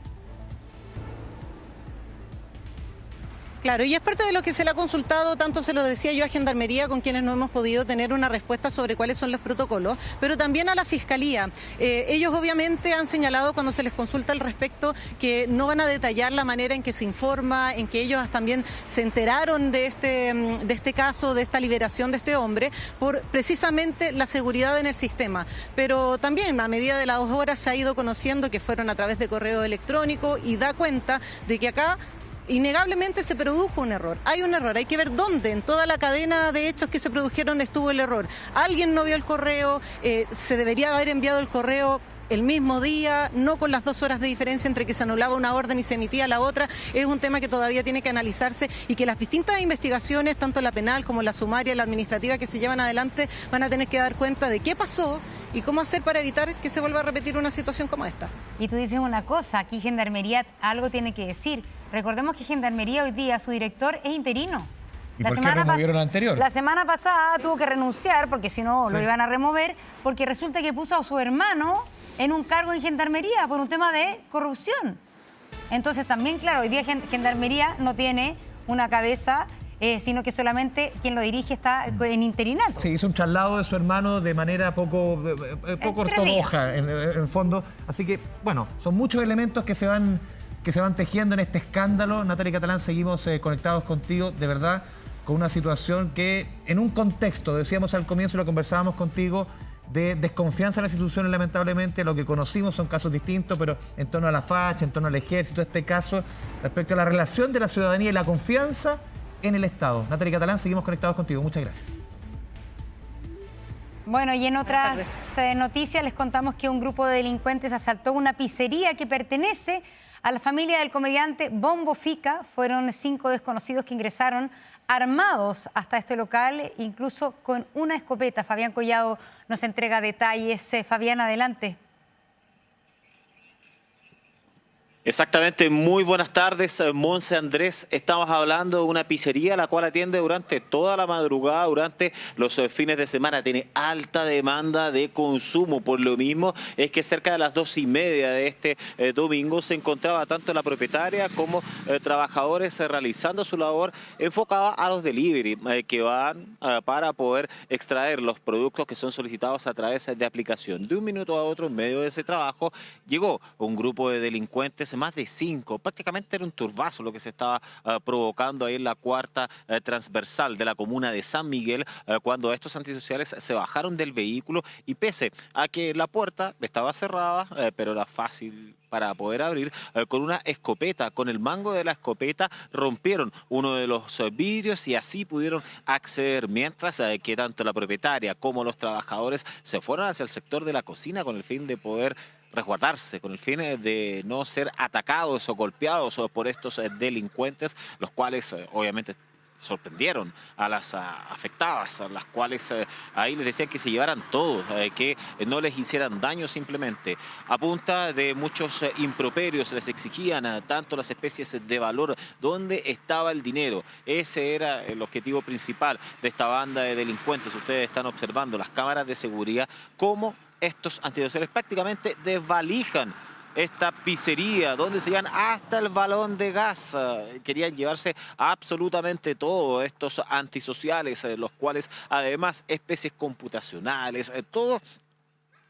Claro, y es parte de lo que se le ha consultado, tanto se lo decía yo a Gendarmería, con quienes no hemos podido tener una respuesta sobre cuáles son los protocolos, pero también a la Fiscalía. Ellos obviamente han señalado cuando se les consulta al respecto que no van a detallar la manera en que se informa, en que ellos también se enteraron de este caso, de esta liberación de este hombre, por precisamente la seguridad en el sistema. Pero también a medida de las horas se ha ido conociendo que fueron a través de correo electrónico, y da cuenta de que acá innegablemente se produjo un error. Hay un error, hay que ver dónde, en toda la cadena de hechos que se produjeron estuvo el error. Alguien no vio el correo, se debería haber enviado el correo el mismo día, no con las 2 horas de diferencia entre que se anulaba una orden y se emitía la otra. Es un tema que todavía tiene que analizarse y que las distintas investigaciones, tanto la penal como la sumaria y la administrativa que se llevan adelante, van a tener que dar cuenta de qué pasó y cómo hacer para evitar que se vuelva a repetir una situación como esta. Y tú dices una cosa, aquí Gendarmería algo tiene que decir. Recordemos que Gendarmería hoy día, su director es interino. ¿Y por qué removieron el anterior? La semana pasada tuvo que renunciar, porque si no lo iban a remover, porque resulta que puso a su hermano en un cargo en Gendarmería por un tema de corrupción. Entonces también, claro, hoy día Gendarmería no tiene una cabeza, sino que solamente quien lo dirige está en interinato. Sí, hizo un traslado de su hermano de manera poco ortodoxa, en fondo. Así que, bueno, son muchos elementos que se van tejiendo en este escándalo. Natalia Catalán, seguimos conectados contigo, de verdad, con una situación que, en un contexto, decíamos al comienzo, lo conversábamos contigo, de desconfianza en las instituciones, lamentablemente. Lo que conocimos son casos distintos, pero en torno a la facha, en torno al ejército, este caso, respecto a la relación de la ciudadanía y la confianza en el Estado. Natalia Catalán, seguimos conectados contigo. Muchas gracias. Bueno, y en otras noticias les contamos que un grupo de delincuentes asaltó una pizzería que pertenece a la familia del comediante Bombo Fica. Fueron 5 desconocidos que ingresaron armados hasta este local, incluso con una escopeta. Fabián Collado nos entrega detalles. Fabián, adelante. Exactamente, muy buenas tardes, Monse Andrés. Estamos hablando de una pizzería la cual atiende durante toda la madrugada, durante los fines de semana. Tiene alta demanda de consumo. Por lo mismo es que cerca de las 2:30 de este domingo se encontraba tanto la propietaria como trabajadores realizando su labor enfocada a los delivery que van para poder extraer los productos que son solicitados a través de aplicación. De un minuto a otro, en medio de ese trabajo, llegó un grupo de delincuentes, más de 5, prácticamente era un turbazo lo que se estaba provocando ahí en la cuarta transversal de la comuna de San Miguel, cuando estos antisociales se bajaron del vehículo y pese a que la puerta estaba cerrada, pero era fácil para poder abrir, con una escopeta, con el mango de la escopeta, rompieron uno de los vidrios y así pudieron acceder, mientras que tanto la propietaria como los trabajadores se fueron hacia el sector de la cocina con el fin de poder resguardarse, con el fin de no ser atacados o golpeados por estos delincuentes, los cuales obviamente sorprendieron a las afectadas, a las cuales ahí les decían que se llevaran todo, que no les hicieran daño simplemente. A punta de muchos improperios les exigían tanto las especies de valor, dónde estaba el dinero. Ese era el objetivo principal de esta banda de delincuentes. Ustedes están observando las cámaras de seguridad, cómo estos antisociales prácticamente desvalijan esta pizzería, donde se llevan hasta el balón de gas. Querían llevarse absolutamente todo, estos antisociales, los cuales además especies computacionales, todo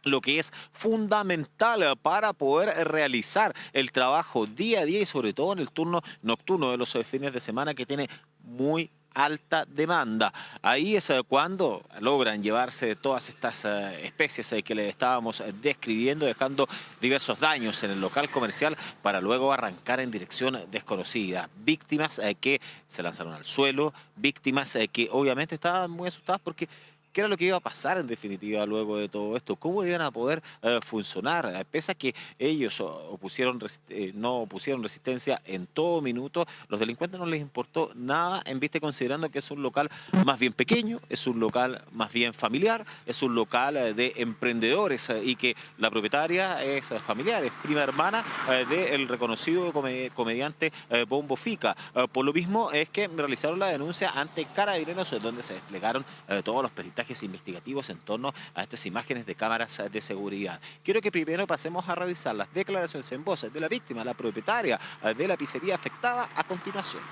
lo que es fundamental para poder realizar el trabajo día a día y sobre todo en el turno nocturno de los fines de semana, que tiene muy alta demanda. Ahí es cuando logran llevarse todas estas especies que les estábamos describiendo, dejando diversos daños en el local comercial para luego arrancar en dirección desconocida. Víctimas que se lanzaron al suelo, víctimas que obviamente estaban muy asustadas porque ¿qué era lo que iba a pasar en definitiva luego de todo esto? ¿Cómo iban a poder funcionar? Pese a que ellos no opusieron resistencia en todo minuto, los delincuentes no les importó nada, en vista considerando que es un local más bien pequeño, es un local más bien familiar, es un local de emprendedores y que la propietaria es familiar, es prima hermana del reconocido comediante Bombo Fica. Por lo mismo es que realizaron la denuncia ante Carabineros, donde se desplegaron todos los peritajes investigativos en torno a estas imágenes de cámaras de seguridad. Quiero que primero pasemos a revisar las declaraciones en voz de la víctima, la propietaria de la pizzería afectada, a continuación.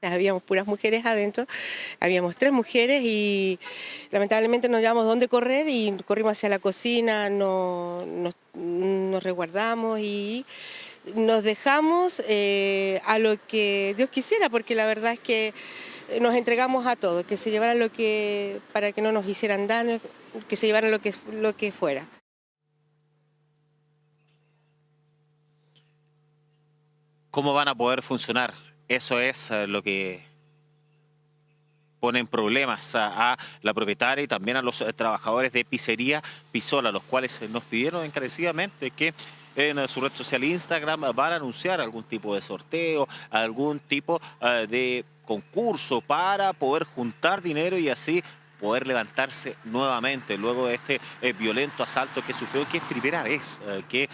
Habíamos puras mujeres adentro, habíamos 3 mujeres y lamentablemente no llevamos dónde correr y corrimos hacia la cocina, nos resguardamos y nos dejamos a lo que Dios quisiera, porque la verdad es que nos entregamos a todo, que se llevaran para que no nos hicieran daño, que se llevaran lo que fuera. ¿Cómo van a poder funcionar? Eso es lo que pone en problemas a la propietaria y también a los trabajadores de Pizzería Pisola, los cuales nos pidieron encarecidamente que en su red social Instagram van a anunciar algún tipo de sorteo, algún tipo de concurso para poder juntar dinero y así poder levantarse nuevamente luego de este violento asalto que sufrió, que es primera vez que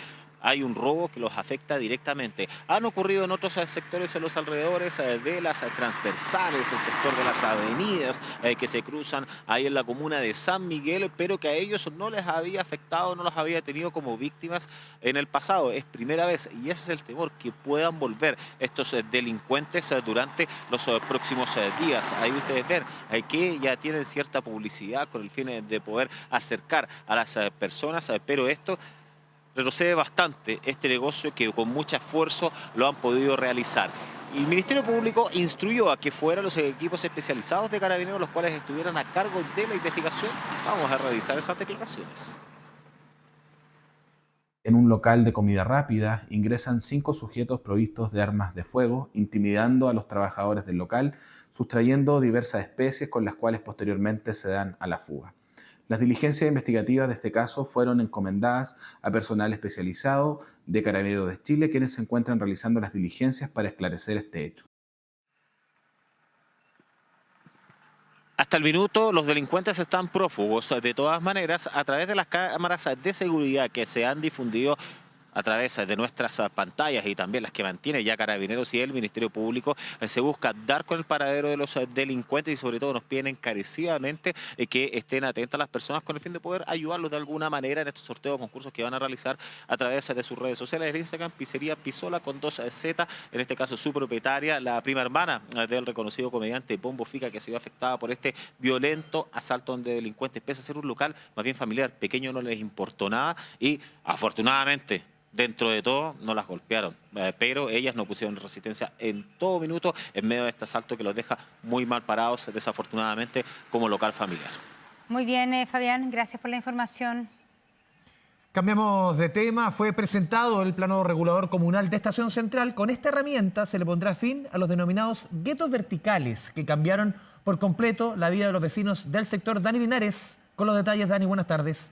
hay un robo que los afecta directamente. Han ocurrido en otros sectores en los alrededores de las transversales, el sector de las avenidas que se cruzan ahí en la comuna de San Miguel, pero que a ellos no les había afectado, no los había tenido como víctimas en el pasado. Es primera vez y ese es el temor, que puedan volver estos delincuentes durante los próximos días. Ahí ustedes ven que ya tienen cierta publicidad con el fin de poder acercar a las personas, pero esto retrocede bastante este negocio que con mucho esfuerzo lo han podido realizar. El Ministerio Público instruyó a que fueran los equipos especializados de Carabineros los cuales estuvieran a cargo de la investigación. Vamos a revisar esas declaraciones. En un local de comida rápida ingresan 5 sujetos provistos de armas de fuego, intimidando a los trabajadores del local, sustrayendo diversas especies con las cuales posteriormente se dan a la fuga. Las diligencias investigativas de este caso fueron encomendadas a personal especializado de Carabineros de Chile, quienes se encuentran realizando las diligencias para esclarecer este hecho. Hasta el minuto, los delincuentes están prófugos. De todas maneras, a través de las cámaras de seguridad que se han difundido a través de nuestras pantallas y también las que mantiene ya Carabineros y el Ministerio Público, se busca dar con el paradero de los delincuentes y sobre todo nos piden encarecidamente que estén atentas las personas con el fin de poder ayudarlos de alguna manera en estos sorteos o concursos que van a realizar a través de sus redes sociales. En Instagram, Pizzería Pisola con 2Z, en este caso su propietaria, la prima hermana del reconocido comediante Bombo Fica, que se vio afectada por este violento asalto de delincuentes. Pese a ser un local más bien familiar, pequeño, no les importó nada y afortunadamente dentro de todo no las golpearon, pero ellas no pusieron resistencia en todo minuto en medio de este asalto que los deja muy mal parados, desafortunadamente, como local familiar. Muy bien, Fabián, gracias por la información. Cambiamos de tema. Fue presentado el plano regulador comunal de Estación Central. Con esta herramienta se le pondrá fin a los denominados guetos verticales que cambiaron por completo la vida de los vecinos del sector. Dani Linares, con los detalles. Dani, buenas tardes.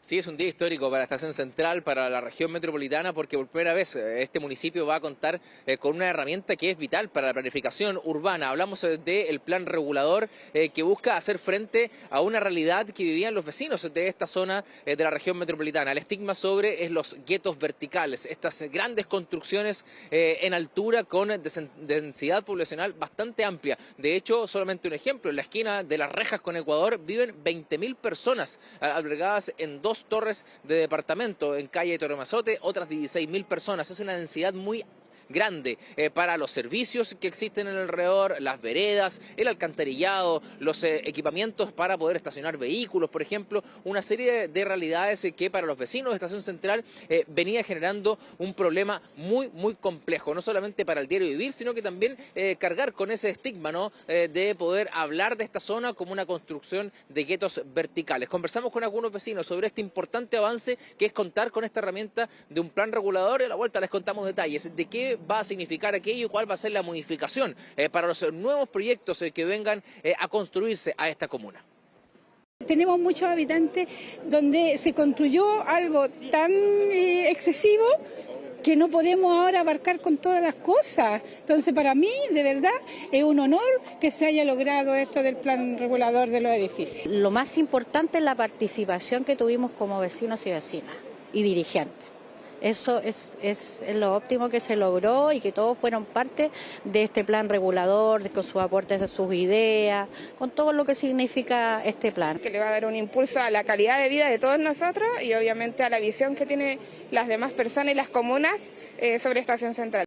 Sí, es un día histórico para Estación Central, para la región metropolitana, porque por primera vez este municipio va a contar con una herramienta que es vital para la planificación urbana. Hablamos del plan regulador que busca hacer frente a una realidad que vivían los vecinos de esta zona de la región metropolitana. El estigma sobre es los guetos verticales, estas grandes construcciones en altura con densidad poblacional bastante amplia. De hecho, solamente un ejemplo, en la esquina de Las Rejas con Ecuador viven 20.000 personas albergadas en 2 torres de departamento, en calle Toromazote, otras 16.000 personas. Es una densidad muy grande para los servicios que existen en el alrededor, las veredas, el alcantarillado, los equipamientos para poder estacionar vehículos, por ejemplo, una serie de realidades que para los vecinos de Estación Central venía generando un problema muy complejo, no solamente para el diario vivir, sino que también cargar con ese estigma, ¿no? De poder hablar de esta zona como una construcción de guetos verticales. Conversamos con algunos vecinos sobre este importante avance que es contar con esta herramienta de un plan regulador y a la vuelta les contamos detalles de qué va a significar aquello y cuál va a ser la modificación para los nuevos proyectos que vengan a construirse a esta comuna. Tenemos muchos habitantes donde se construyó algo tan excesivo que no podemos ahora abarcar con todas las cosas. Entonces, para mí, de verdad, es un honor que se haya logrado esto del plan regulador de los edificios. Lo más importante es la participación que tuvimos como vecinos y vecinas y dirigentes. Eso es lo óptimo que se logró y que todos fueron parte de este plan regulador, con sus aportes de sus ideas, con todo lo que significa este plan. Que le va a dar un impulso a la calidad de vida de todos nosotros y obviamente a la visión que tienen las demás personas y las comunas sobre Estación Central.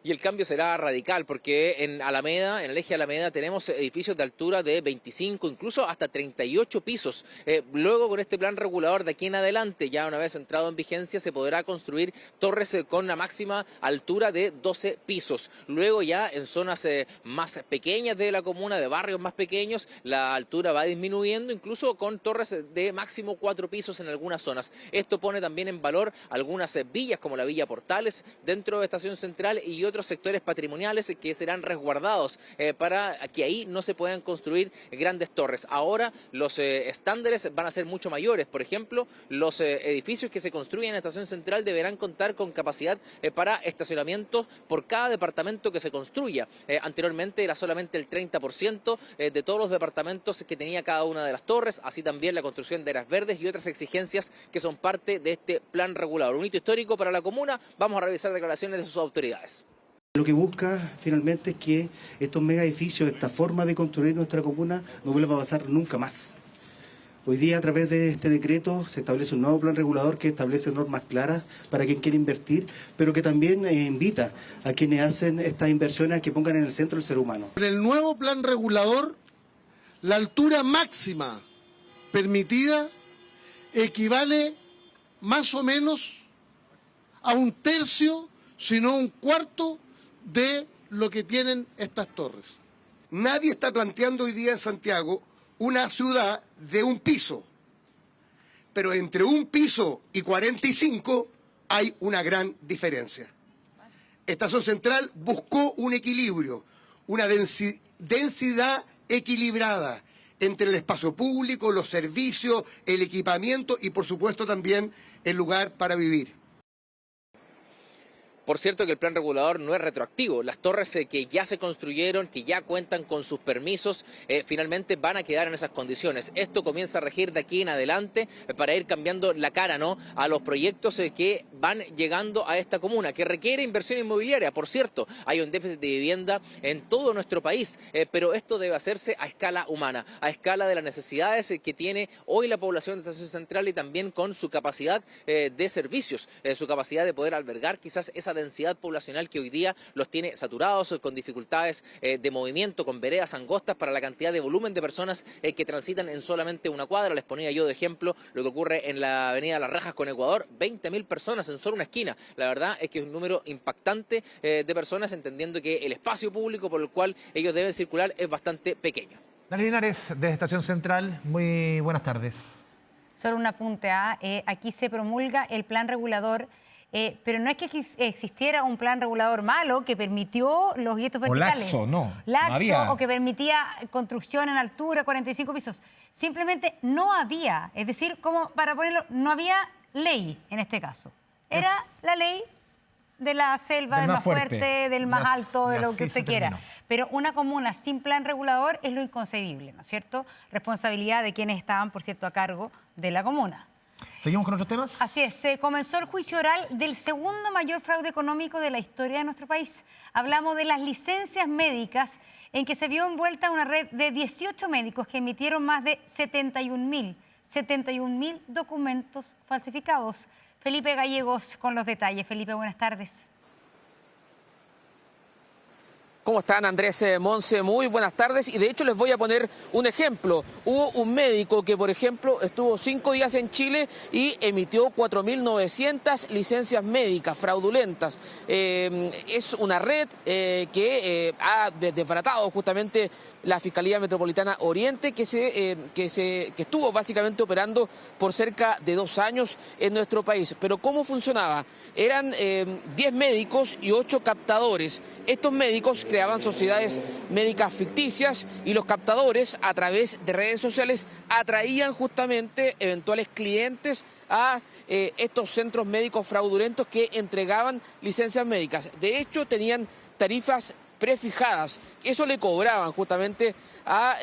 Y el cambio será radical porque en Alameda, en el eje Alameda, tenemos edificios de altura de 25, incluso hasta 38 pisos. Luego, con este plan regulador de aquí en adelante, ya una vez entrado en vigencia, se podrá construir torres con una máxima altura de 12 pisos. Luego ya en zonas más pequeñas de la comuna, de barrios más pequeños, la altura va disminuyendo, incluso con torres de máximo 4 pisos en algunas zonas. Esto pone también en valor algunas villas como la Villa Portales dentro de Estación Central y otros sectores patrimoniales que serán resguardados para que ahí no se puedan construir grandes torres. Ahora los estándares van a ser mucho mayores. Por ejemplo, los edificios que se construyen en Estación Central deberán contar con capacidad para estacionamientos por cada departamento que se construya. Anteriormente era solamente el 30% de todos los departamentos que tenía cada una de las torres, así también la construcción de áreas verdes y otras exigencias que son parte de este plan regulador. Un hito histórico para la comuna. Vamos a revisar declaraciones de sus autoridades. Lo que busca finalmente es que estos mega edificios, esta forma de construir nuestra comuna, no vuelva a pasar nunca más. Hoy día, a través de este decreto, se establece un nuevo plan regulador que establece normas claras para quien quiere invertir, pero que también invita a quienes hacen estas inversiones a que pongan en el centro el ser humano. En el nuevo plan regulador, la altura máxima permitida equivale más o menos a un tercio, si no un cuarto, de lo que tienen estas torres. Nadie está planteando hoy día en Santiago una ciudad de un piso, pero entre un piso y 45 hay una gran diferencia. Estación Central buscó un equilibrio, una densidad equilibrada entre el espacio público, los servicios, el equipamiento y por supuesto también el lugar para vivir. Por cierto que el plan regulador no es retroactivo. Las torres que ya se construyeron, que ya cuentan con sus permisos, finalmente van a quedar en esas condiciones. Esto comienza a regir de aquí en adelante para ir cambiando la cara, ¿no?, a los proyectos que van llegando a esta comuna, que requiere inversión inmobiliaria. Por cierto, hay un déficit de vivienda en todo nuestro país, pero esto debe hacerse a escala humana, a escala de las necesidades que tiene hoy la población de Estación Central y también con su capacidad de servicios, su capacidad de poder albergar quizás esa densidad poblacional que hoy día los tiene saturados, con dificultades de movimiento, con veredas angostas para la cantidad de volumen de personas que transitan en solamente una cuadra. Les ponía yo de ejemplo lo que ocurre en la avenida Las Rajas con Ecuador, 20.000 personas en solo una esquina. La verdad es que es un número impactante de personas, entendiendo que el espacio público por el cual ellos deben circular es bastante pequeño. Dani Linares, de Estación Central, muy buenas tardes. Solo un apunte, aquí se promulga el plan regulador, pero no es que existiera un plan regulador malo que permitió los grietos verticales. O laxo, no. Laxo, o que permitía construcción en altura, 45 pisos. Simplemente no había, es decir, como para ponerlo, no había ley en este caso. Era la ley de la selva, del más fuerte, del más alto, de lo que usted quiera. Pero una comuna sin plan regulador es lo inconcebible, ¿no es cierto? Responsabilidad de quienes estaban, por cierto, a cargo de la comuna. ¿Seguimos con otros temas? Así es, se comenzó el juicio oral del segundo mayor fraude económico de la historia de nuestro país. Hablamos de las licencias médicas, en que se vio envuelta una red de 18 médicos que emitieron más de 71.000 documentos falsificados. Felipe Gallegos con los detalles. Felipe, buenas tardes. ¿Cómo están, Andrés, Monse? Muy buenas tardes. Y de hecho les voy a poner un ejemplo. Hubo un médico que, por ejemplo, estuvo 5 días en Chile y emitió 4.900 licencias médicas fraudulentas. Es una red que ha desbaratado justamente la Fiscalía Metropolitana Oriente, que estuvo básicamente operando por cerca de 2 años en nuestro país. Pero ¿cómo funcionaba? Eran 10 médicos y 8 captadores. Estos médicos creaban sociedades médicas ficticias y los captadores, a través de redes sociales, atraían justamente eventuales clientes a estos centros médicos fraudulentos que entregaban licencias médicas. De hecho, tenían tarifas prefijadas. Eso le cobraban justamente a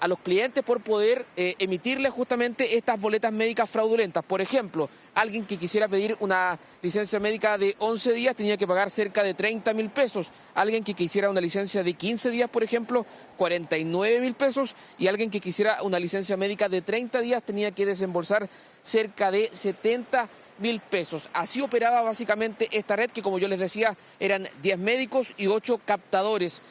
los clientes por poder emitirles justamente estas boletas médicas fraudulentas. Por ejemplo, alguien que quisiera pedir una licencia médica de 11 días tenía que pagar cerca de 30.000 pesos. Alguien que quisiera una licencia de 15 días, por ejemplo, 49.000 pesos. Y alguien que quisiera una licencia médica de 30 días tenía que desembolsar cerca de 70 mil pesos. Así operaba básicamente esta red que, como yo les decía, eran 10 médicos y 8 captadores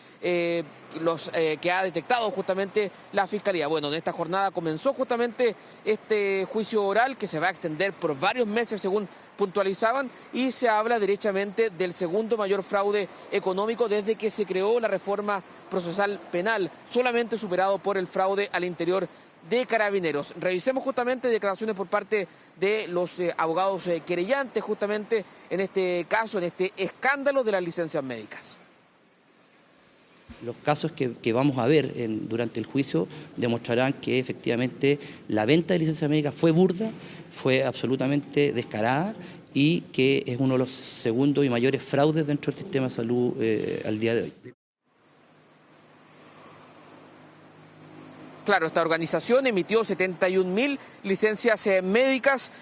los que ha detectado justamente la Fiscalía. Bueno, en esta jornada comenzó justamente este juicio oral que se va a extender por varios meses según puntualizaban, y se habla derechamente del segundo mayor fraude económico desde que se creó la reforma procesal penal, solamente superado por el fraude al interior de Carabineros. Revisemos justamente declaraciones por parte de los abogados querellantes justamente en este caso, en este escándalo de las licencias médicas. Los casos que vamos a ver durante el juicio demostrarán que efectivamente la venta de licencias médicas fue burda, fue absolutamente descarada y que es uno de los segundos y mayores fraudes dentro del sistema de salud al día de hoy. Claro, esta organización emitió 71.000 licencias médicas,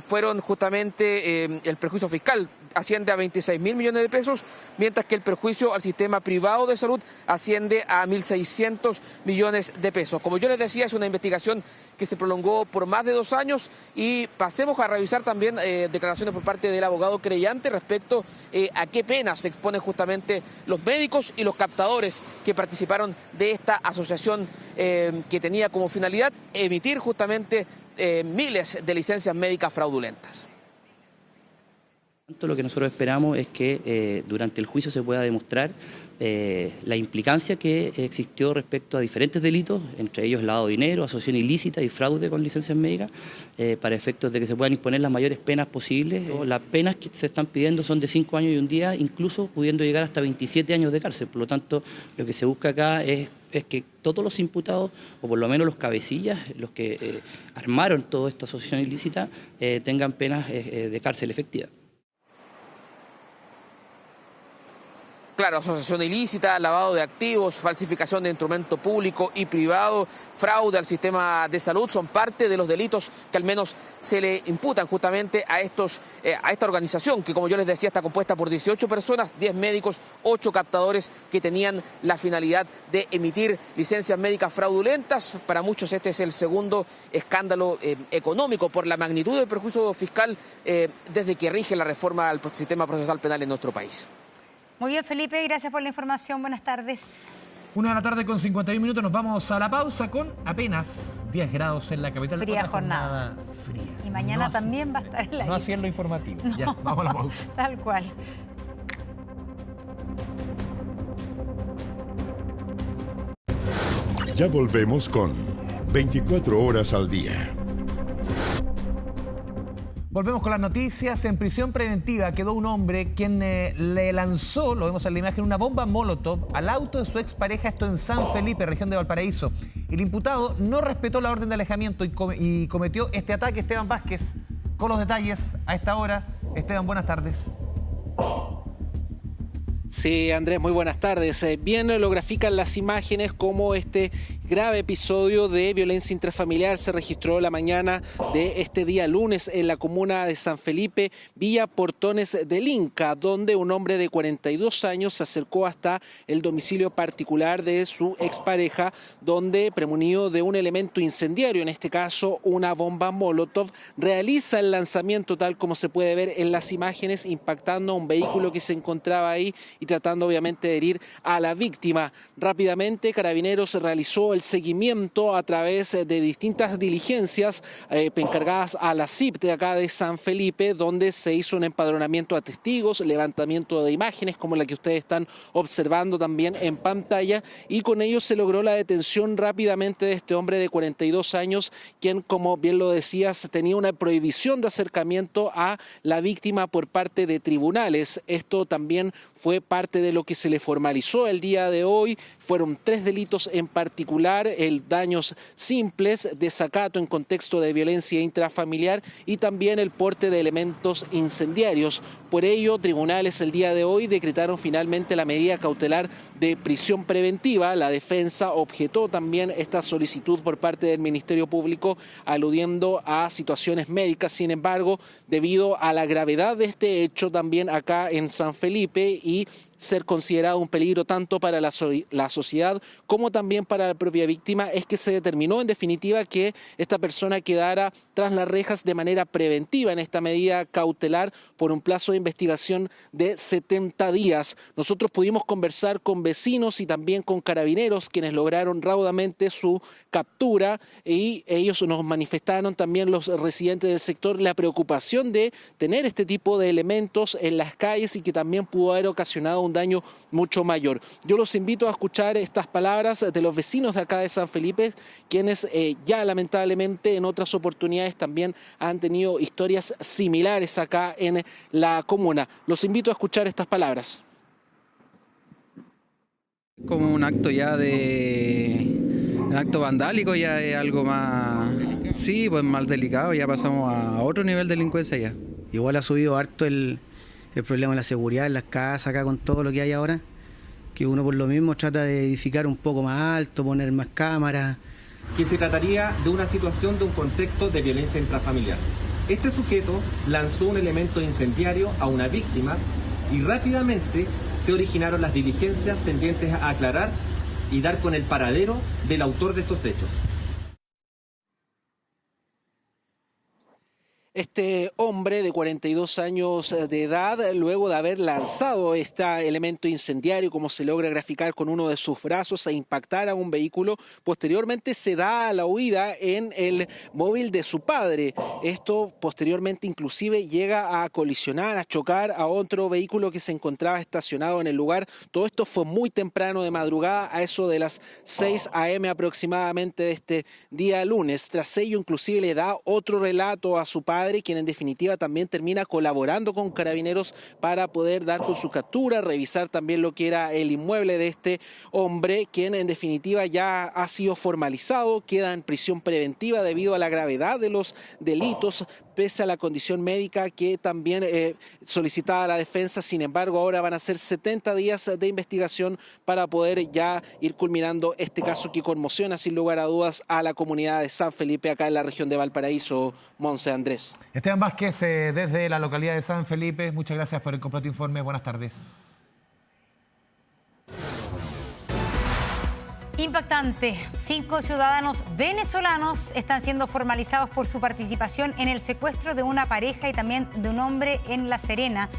fueron justamente el perjuicio fiscal asciende a 26.000 millones de pesos, mientras que el perjuicio al sistema privado de salud asciende a 1.600 millones de pesos. Como yo les decía, es una investigación que se prolongó por más de 2 años y pasemos a revisar también declaraciones por parte del abogado querellante respecto a qué penas se exponen justamente los médicos y los captadores que participaron de esta asociación que tenía como finalidad emitir justamente miles de licencias médicas fraudulentas. Lo que nosotros esperamos es que durante el juicio se pueda demostrar la implicancia que existió respecto a diferentes delitos, entre ellos lavado de dinero, asociación ilícita y fraude con licencias médicas, para efectos de que se puedan imponer las mayores penas posibles. Las penas que se están pidiendo son de 5 años y 1 día, incluso pudiendo llegar hasta 27 años de cárcel. Por lo tanto, lo que se busca acá es que todos los imputados, o por lo menos los cabecillas, los que armaron toda esta asociación ilícita, tengan penas de cárcel efectiva. Claro, asociación ilícita, lavado de activos, falsificación de instrumento público y privado, fraude al sistema de salud son parte de los delitos que al menos se le imputan justamente a esta organización que, como yo les decía, está compuesta por 18 personas, 10 médicos, 8 captadores que tenían la finalidad de emitir licencias médicas fraudulentas. Para muchos este es el segundo escándalo económico por la magnitud del perjuicio fiscal desde que rige la reforma al sistema procesal penal en nuestro país. Muy bien, Felipe, gracias por la información. Buenas tardes. 1:51 p.m. Nos vamos a la pausa con apenas 10 grados en la capital. Fría jornada. Fría. Y mañana no también va a estar en la No así en lo informativo. No, ya, vamos a la pausa. Tal cual. Ya volvemos con 24 horas al día. Volvemos con las noticias. En prisión preventiva quedó un hombre quien le lanzó, lo vemos en la imagen, una bomba Molotov al auto de su expareja, esto en San Felipe, región de Valparaíso. El imputado no respetó la orden de alejamiento y cometió este ataque. Esteban Vázquez, con los detalles a esta hora. Esteban, buenas tardes. Sí, Andrés, muy buenas tardes. Bien lo grafican las imágenes como este grave episodio de violencia intrafamiliar se registró la mañana de este día lunes en la comuna de San Felipe, Villa Portones del Inca, donde un hombre de 42 años se acercó hasta el domicilio particular de su expareja, donde, premunido de un elemento incendiario, en este caso una bomba Molotov, realiza el lanzamiento tal como se puede ver en las imágenes, impactando a un vehículo que se encontraba ahí y tratando obviamente de herir a la víctima. Rápidamente Carabineros realizó el seguimiento a través de distintas diligencias encargadas a la CIP de acá de San Felipe, donde se hizo un empadronamiento a testigos, levantamiento de imágenes como la que ustedes están observando también en pantalla, y con ello se logró la detención rápidamente de este hombre de 42 años, quien, como bien lo decías, tenía una prohibición de acercamiento a la víctima por parte de tribunales. Esto también fue parte de lo que se le formalizó el día de hoy. Fueron 3 delitos en particular: el daños simples, desacato en contexto de violencia intrafamiliar y también el porte de elementos incendiarios. Por ello, tribunales el día de hoy decretaron finalmente la medida cautelar de prisión preventiva. La defensa objetó también esta solicitud por parte del Ministerio Público, aludiendo a situaciones médicas. Sin embargo, debido a la gravedad de este hecho también acá en San Felipe y ser considerado un peligro tanto para la sociedad como también para la propia víctima, es que se determinó en definitiva que esta persona quedara tras las rejas de manera preventiva en esta medida cautelar por un plazo de investigación de 70 días. Nosotros pudimos conversar con vecinos y también con carabineros, quienes lograron raudamente su captura, y ellos nos manifestaron, también los residentes del sector, la preocupación de tener este tipo de elementos en las calles y que también pudo haber ocasionado un daño mucho mayor. Yo los invito a escuchar estas palabras de los vecinos de acá de San Felipe, quienes ya lamentablemente en otras oportunidades también han tenido historias similares acá en la comuna. Los invito a escuchar estas palabras. Como un acto ya un acto vandálico, ya es algo más, sí, pues más delicado, ya pasamos a otro nivel de delincuencia ya. Igual ha subido harto el problema de la seguridad en las casas, acá con todo lo que hay ahora, que uno por lo mismo trata de edificar un poco más alto, poner más cámaras. Que se trataría de una situación de un contexto de violencia intrafamiliar. Este sujeto lanzó un elemento incendiario a una víctima y rápidamente se originaron las diligencias tendientes a aclarar y dar con el paradero del autor de estos hechos. Este hombre de 42 años de edad, luego de haber lanzado este elemento incendiario, como se logra graficar con uno de sus brazos, e impactar a un vehículo, posteriormente se da a la huida en el móvil de su padre. Esto posteriormente inclusive llega a colisionar, a chocar a otro vehículo que se encontraba estacionado en el lugar. Todo esto fue muy temprano de madrugada, a eso de las 6 a.m. aproximadamente de este día lunes. Tras ello inclusive le da otro relato a su padre, quien en definitiva también termina colaborando con carabineros para poder dar con su captura, revisar también lo que era el inmueble de este hombre, quien en definitiva ya ha sido formalizado, queda en prisión preventiva debido a la gravedad de los delitos, pese a la condición médica que también solicitaba la defensa. Sin embargo, ahora van a ser 70 días de investigación para poder ya ir culminando este caso que conmociona sin lugar a dudas a la comunidad de San Felipe, acá en la región de Valparaíso. Monse Andrés. Esteban Vázquez, desde la localidad de San Felipe, muchas gracias por el completo informe. Buenas tardes. Impactante. 5 ciudadanos venezolanos están siendo formalizados por su participación en el secuestro de una pareja y también de un hombre en La Serena.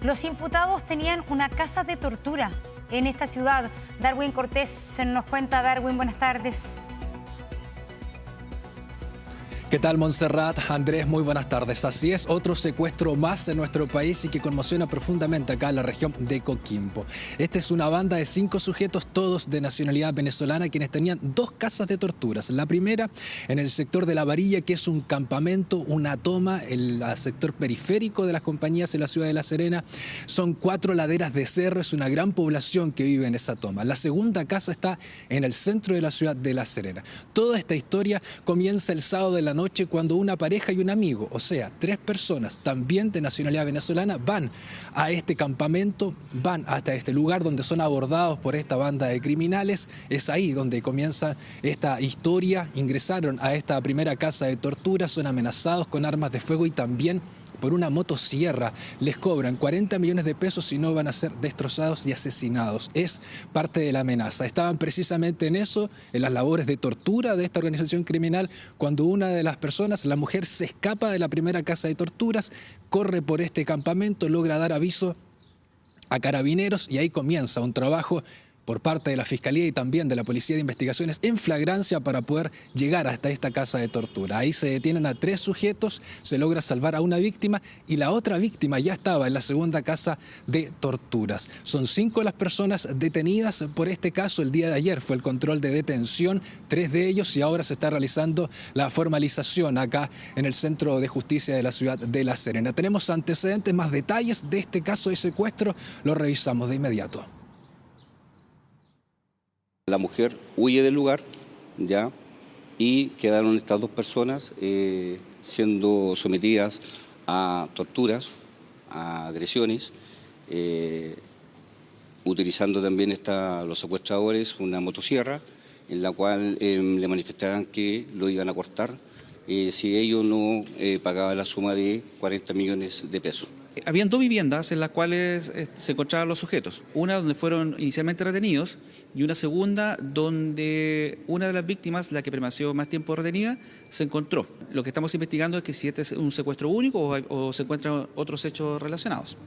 Los imputados tenían una casa de tortura en esta ciudad. Darwin Cortés nos cuenta. Darwin, buenas tardes. ¿Qué tal, Montserrat? Andrés, muy buenas tardes. Así es, otro secuestro más en nuestro país y que conmociona profundamente acá en la región de Coquimbo. Esta es una banda de 5 sujetos, todos de nacionalidad venezolana, quienes tenían 2 casas de torturas. La primera en el sector de La Varilla, que es un campamento, una toma, el sector periférico de las compañías en la ciudad de La Serena. Son 4 laderas de cerro, es una gran población que vive en esa toma. La segunda casa está en el centro de la ciudad de La Serena. Toda esta historia comienza el sábado de la noche, cuando una pareja y un amigo, o sea, 3 personas también de nacionalidad venezolana, van a este campamento, van hasta este lugar donde son abordados por esta banda de criminales. Es ahí donde comienza esta historia. Ingresaron a esta primera casa de tortura, son amenazados con armas de fuego y también por una motosierra. Les cobran 40 millones de pesos si no van a ser destrozados y asesinados. Es parte de la amenaza. Estaban precisamente en eso, en las labores de tortura de esta organización criminal, cuando una de las personas, la mujer, se escapa de la primera casa de torturas, corre por este campamento, logra dar aviso a carabineros y ahí comienza un trabajo por parte de la Fiscalía y también de la Policía de Investigaciones en flagrancia para poder llegar hasta esta casa de tortura. Ahí se detienen a 3 sujetos, se logra salvar a una víctima y la otra víctima ya estaba en la segunda casa de torturas. Son 5 las personas detenidas por este caso. El día de ayer fue el control de detención, 3 de ellos, y ahora se está realizando la formalización acá en el Centro de Justicia de la ciudad de La Serena. Tenemos antecedentes, más detalles de este caso de secuestro, lo revisamos de inmediato. La mujer huye del lugar, ya, y quedaron estas 2 personas siendo sometidas a torturas, a agresiones, utilizando también los secuestradores una motosierra, en la cual le manifestaran que lo iban a cortar si ellos no pagaban la suma de 40 millones de pesos. Habían 2 viviendas en las cuales se encontraban los sujetos. Una donde fueron inicialmente retenidos y una segunda donde una de las víctimas, la que permaneció más tiempo retenida, se encontró. Lo que estamos investigando es que si este es un secuestro único o se encuentran otros hechos relacionados.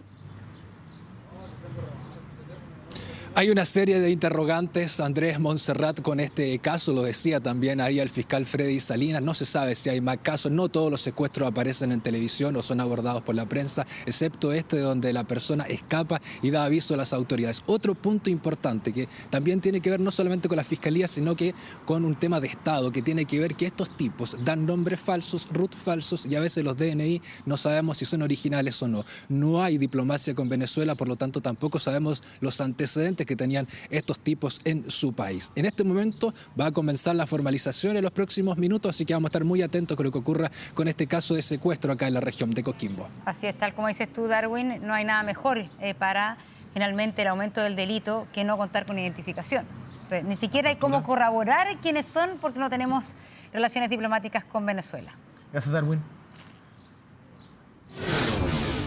Hay una serie de interrogantes, Andrés Montserrat, con este caso, lo decía también ahí el fiscal Freddy Salinas, no se sabe si hay más casos, no todos los secuestros aparecen en televisión o son abordados por la prensa, excepto este donde la persona escapa y da aviso a las autoridades. Otro punto importante que también tiene que ver no solamente con la fiscalía, sino que con un tema de Estado, que tiene que ver que estos tipos dan nombres falsos, RUT falsos y a veces los DNI no sabemos si son originales o no. No hay diplomacia con Venezuela, por lo tanto tampoco sabemos los antecedentes que tenían estos tipos en su país. En este momento va a comenzar la formalización en los próximos minutos, así que vamos a estar muy atentos con lo que ocurra con este caso de secuestro acá en la región de Coquimbo. Así es, tal como dices tú, Darwin, no hay nada mejor para finalmente el aumento del delito que no contar con identificación. O sea, ni siquiera hay cómo corroborar quiénes son porque no tenemos relaciones diplomáticas con Venezuela. Gracias, Darwin.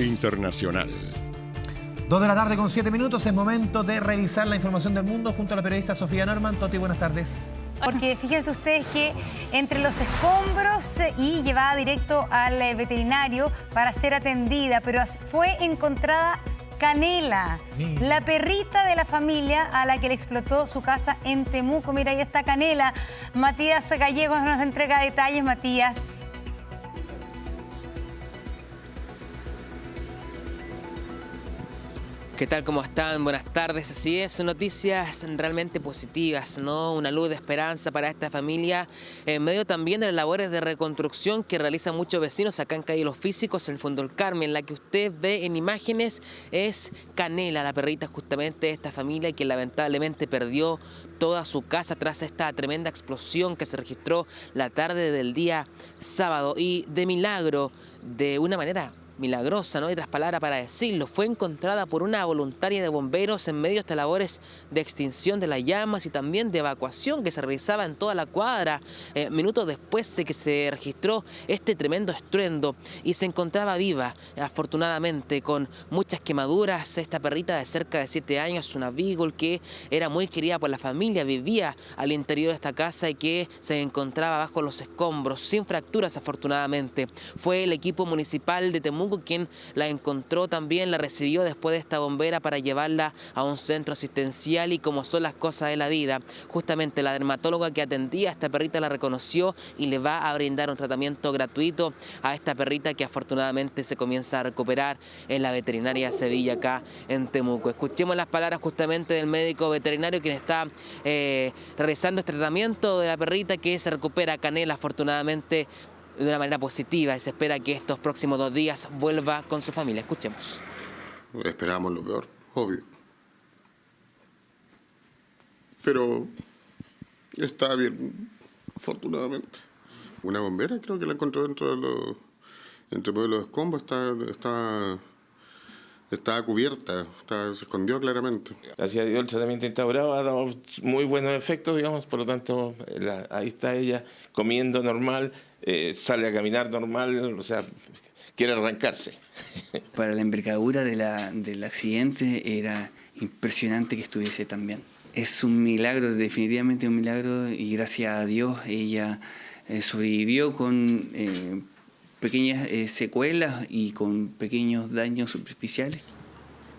Internacional. 2 de la tarde con 7 minutos, es momento de revisar la información del mundo junto a la periodista Sofía Norman. Toti, buenas tardes. Porque fíjense ustedes que entre los escombros y llevada directo al veterinario para ser atendida, pero fue encontrada Canela, la perrita de la familia a la que le explotó su casa en Temuco. Mira, ahí está Canela. Matías Gallegos nos entrega detalles. Matías. ¿Qué tal? ¿Cómo están? Buenas tardes. Así es, noticias realmente positivas, ¿no? Una luz de esperanza para esta familia en medio también de las labores de reconstrucción que realizan muchos vecinos acá en Calle Los Físicos, en el Fondo del Carmen. La que usted ve en imágenes es Canela, la perrita justamente de esta familia que lamentablemente perdió toda su casa tras esta tremenda explosión que se registró la tarde del día sábado. Y de milagro, de una manera milagrosa, no hay otras palabras para decirlo, fue encontrada por una voluntaria de bomberos en medio de estas labores de extinción de las llamas y también de evacuación que se realizaba en toda la cuadra, minutos después de que se registró este tremendo estruendo, y se encontraba viva, afortunadamente, con muchas quemaduras. Esta perrita de cerca de 7 años, una beagle que era muy querida por la familia, vivía al interior de esta casa y que se encontraba bajo los escombros, sin fracturas afortunadamente. Fue el equipo municipal de Temuco quien la encontró también, la recibió después de esta bombera para llevarla a un centro asistencial, y como son las cosas de la vida, justamente la dermatóloga que atendía a esta perrita la reconoció y le va a brindar un tratamiento gratuito a esta perrita que afortunadamente se comienza a recuperar en la veterinaria Sevilla acá en Temuco. Escuchemos las palabras justamente del médico veterinario quien está realizando este tratamiento de la perrita que se recupera. Canela afortunadamente de una manera positiva y se espera que estos próximos 2 días vuelva con su familia. Escuchemos. Esperábamos lo peor, obvio. Pero está bien, afortunadamente. Una bombera creo que la encontró dentro de entre los escombros, está cubierta, se escondió claramente. Gracias a Dios el tratamiento instaurado ha dado muy buenos efectos, digamos, por lo tanto ahí está ella comiendo normal, sale a caminar normal, o sea, quiere arrancarse. Para la envergadura del accidente era impresionante que estuviese tan bien. Es un milagro, definitivamente un milagro, y gracias a Dios ella sobrevivió con pequeñas secuelas y con pequeños daños superficiales.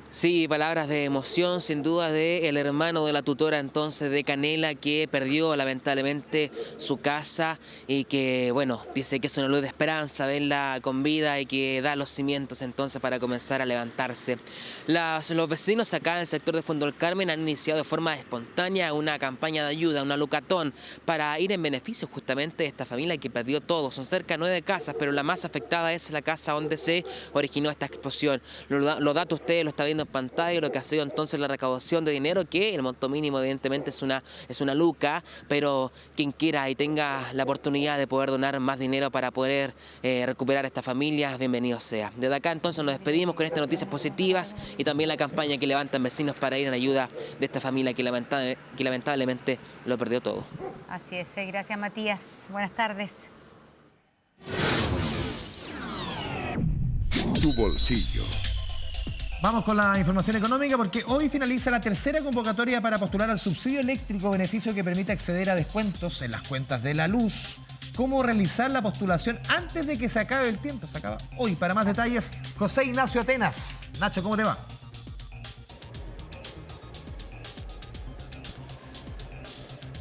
Sí, palabras de emoción sin duda del hermano de la tutora entonces de Canela, que perdió lamentablemente su casa y que, bueno, dice que es una luz de esperanza verla con vida y que da los cimientos entonces para comenzar a levantarse. Los vecinos acá en el sector de Fondo del Carmen han iniciado de forma espontánea una campaña de ayuda, una lucatón, para ir en beneficio justamente de esta familia que perdió todo. Son cerca de 9 casas, pero la más afectada es la casa donde se originó esta explosión. Los datos ustedes lo están viendo en pantalla, lo que ha sido entonces la recaudación de dinero, que el monto mínimo evidentemente es una luca, pero quien quiera y tenga la oportunidad de poder donar más dinero para poder recuperar a esta familia, bienvenido sea. Desde acá entonces nos despedimos con estas noticias positivas y también la campaña que levantan vecinos para ir en ayuda de esta familia que lamentablemente lo perdió todo. Así es, gracias Matías, buenas tardes. Tu bolsillo Vamos con la información económica porque hoy finaliza la tercera convocatoria para postular al subsidio eléctrico, beneficio que permite acceder a descuentos en las cuentas de la luz. ¿Cómo realizar la postulación antes de que se acabe el tiempo? Se acaba hoy. Para más detalles, José Ignacio Atenas. Nacho, ¿cómo te va?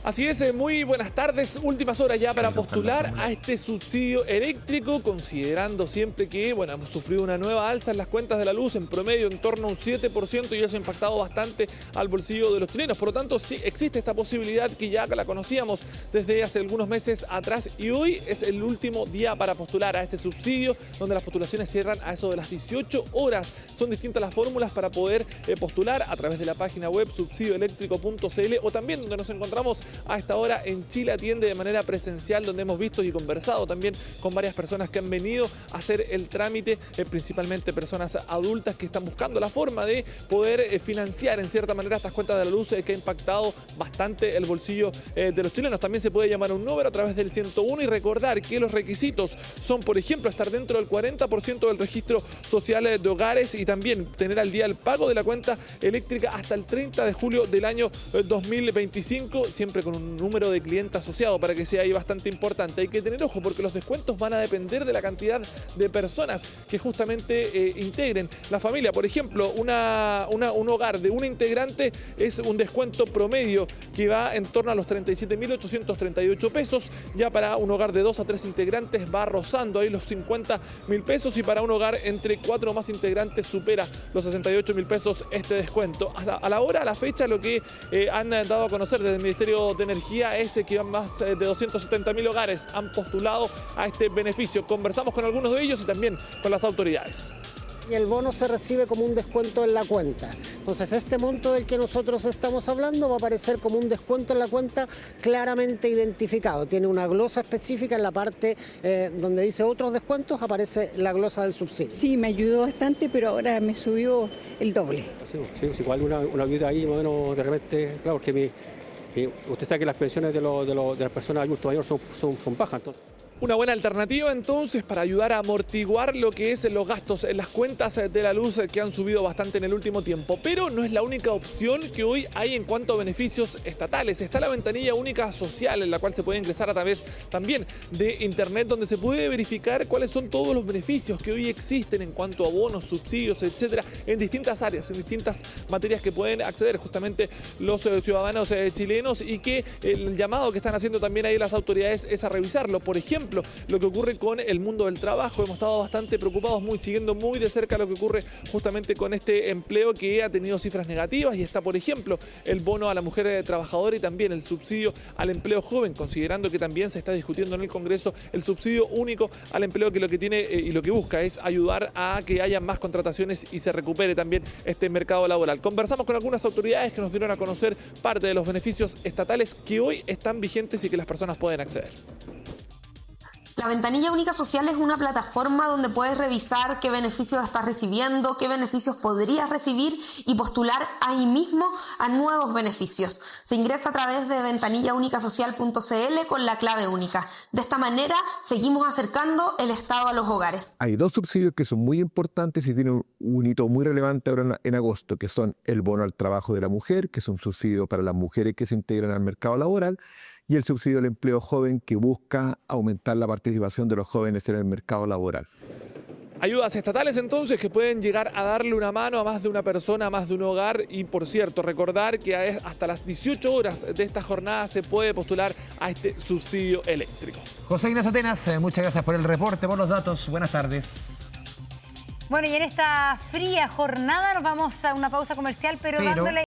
Así es, muy buenas tardes. Últimas horas ya para postular a este subsidio eléctrico, considerando siempre que, bueno, hemos sufrido una nueva alza en las cuentas de la luz, en promedio en torno a un 7%, y eso ha impactado bastante al bolsillo de los chilenos. Por lo tanto, sí existe esta posibilidad que ya la conocíamos desde hace algunos meses atrás, y hoy es el último día para postular a este subsidio, donde las postulaciones cierran a eso de las 18 horas. Son distintas las fórmulas para poder postular a través de la página web subsidioeléctrico.cl, o también donde nos encontramos a esta hora en Chile Atiende de manera presencial, donde hemos visto y conversado también con varias personas que han venido a hacer el trámite, principalmente personas adultas que están buscando la forma de poder financiar en cierta manera estas cuentas de la luz que ha impactado bastante el bolsillo de los chilenos. También se puede llamar a un número a través del 101 y recordar que los requisitos son, por ejemplo, estar dentro del 40% del registro social de hogares y también tener al día el pago de la cuenta eléctrica hasta el 30 de julio del año 2025, siempre con un número de cliente asociado para que sea ahí bastante importante. Hay que tener ojo porque los descuentos van a depender de la cantidad de personas que justamente integren la familia. Por ejemplo, un hogar de una integrante es un descuento promedio que va en torno a los 37.838 pesos. Ya para un hogar de 2 a 3 integrantes va rozando ahí los 50.000 pesos, y para un hogar entre 4 o más integrantes supera los 68.000 pesos este descuento. A la fecha, lo que han dado a conocer desde el Ministerio de Energía es que más de 270.000 hogares han postulado a este beneficio. Conversamos con algunos de ellos y también con las autoridades. Y el bono se recibe como un descuento en la cuenta. Entonces, este monto del que nosotros estamos hablando va a aparecer como un descuento en la cuenta claramente identificado. Tiene una glosa específica en la parte donde dice otros descuentos, aparece la glosa del subsidio. Sí, me ayudó bastante, pero ahora me subió el doble. Sí, igual una ayuda ahí, más o menos, de repente, claro, porque usted sabe que las pensiones de las personas adultas mayores son bajas. Entonces. Una buena alternativa entonces para ayudar a amortiguar lo que es los gastos en las cuentas de la luz que han subido bastante en el último tiempo. Pero no es la única opción que hoy hay en cuanto a beneficios estatales. Está la ventanilla única social, en la cual se puede ingresar a través también de internet, donde se puede verificar cuáles son todos los beneficios que hoy existen en cuanto a bonos, subsidios, etcétera, en distintas áreas, en distintas materias que pueden acceder justamente los ciudadanos chilenos, y que el llamado que están haciendo también ahí las autoridades es a revisarlo. Por ejemplo, lo que ocurre con el mundo del trabajo. Hemos estado bastante preocupados, siguiendo muy de cerca lo que ocurre justamente con este empleo que ha tenido cifras negativas, y está, por ejemplo, el bono a la mujer trabajadora y también el subsidio al empleo joven, considerando que también se está discutiendo en el Congreso el subsidio único al empleo, que lo que tiene y lo que busca es ayudar a que haya más contrataciones y se recupere también este mercado laboral. Conversamos con algunas autoridades que nos dieron a conocer parte de los beneficios estatales que hoy están vigentes y que las personas pueden acceder. La ventanilla única social es una plataforma donde puedes revisar qué beneficios estás recibiendo, qué beneficios podrías recibir y postular ahí mismo a nuevos beneficios. Se ingresa a través de ventanillaúnicasocial.cl con la clave única. De esta manera seguimos acercando el Estado a los hogares. Hay dos subsidios que son muy importantes y tienen un hito muy relevante ahora en agosto, que son el bono al trabajo de la mujer, que es un subsidio para las mujeres que se integran al mercado laboral, y el subsidio al empleo joven, que busca aumentar la participación de los jóvenes en el mercado laboral. Ayudas estatales entonces que pueden llegar a darle una mano a más de una persona, a más de un hogar. Y por cierto, recordar que hasta las 18 horas de esta jornada se puede postular a este subsidio eléctrico. José Ignacio Atenas, muchas gracias por el reporte, por los datos. Buenas tardes. Bueno, y en esta fría jornada nos vamos a una pausa comercial, pero dándole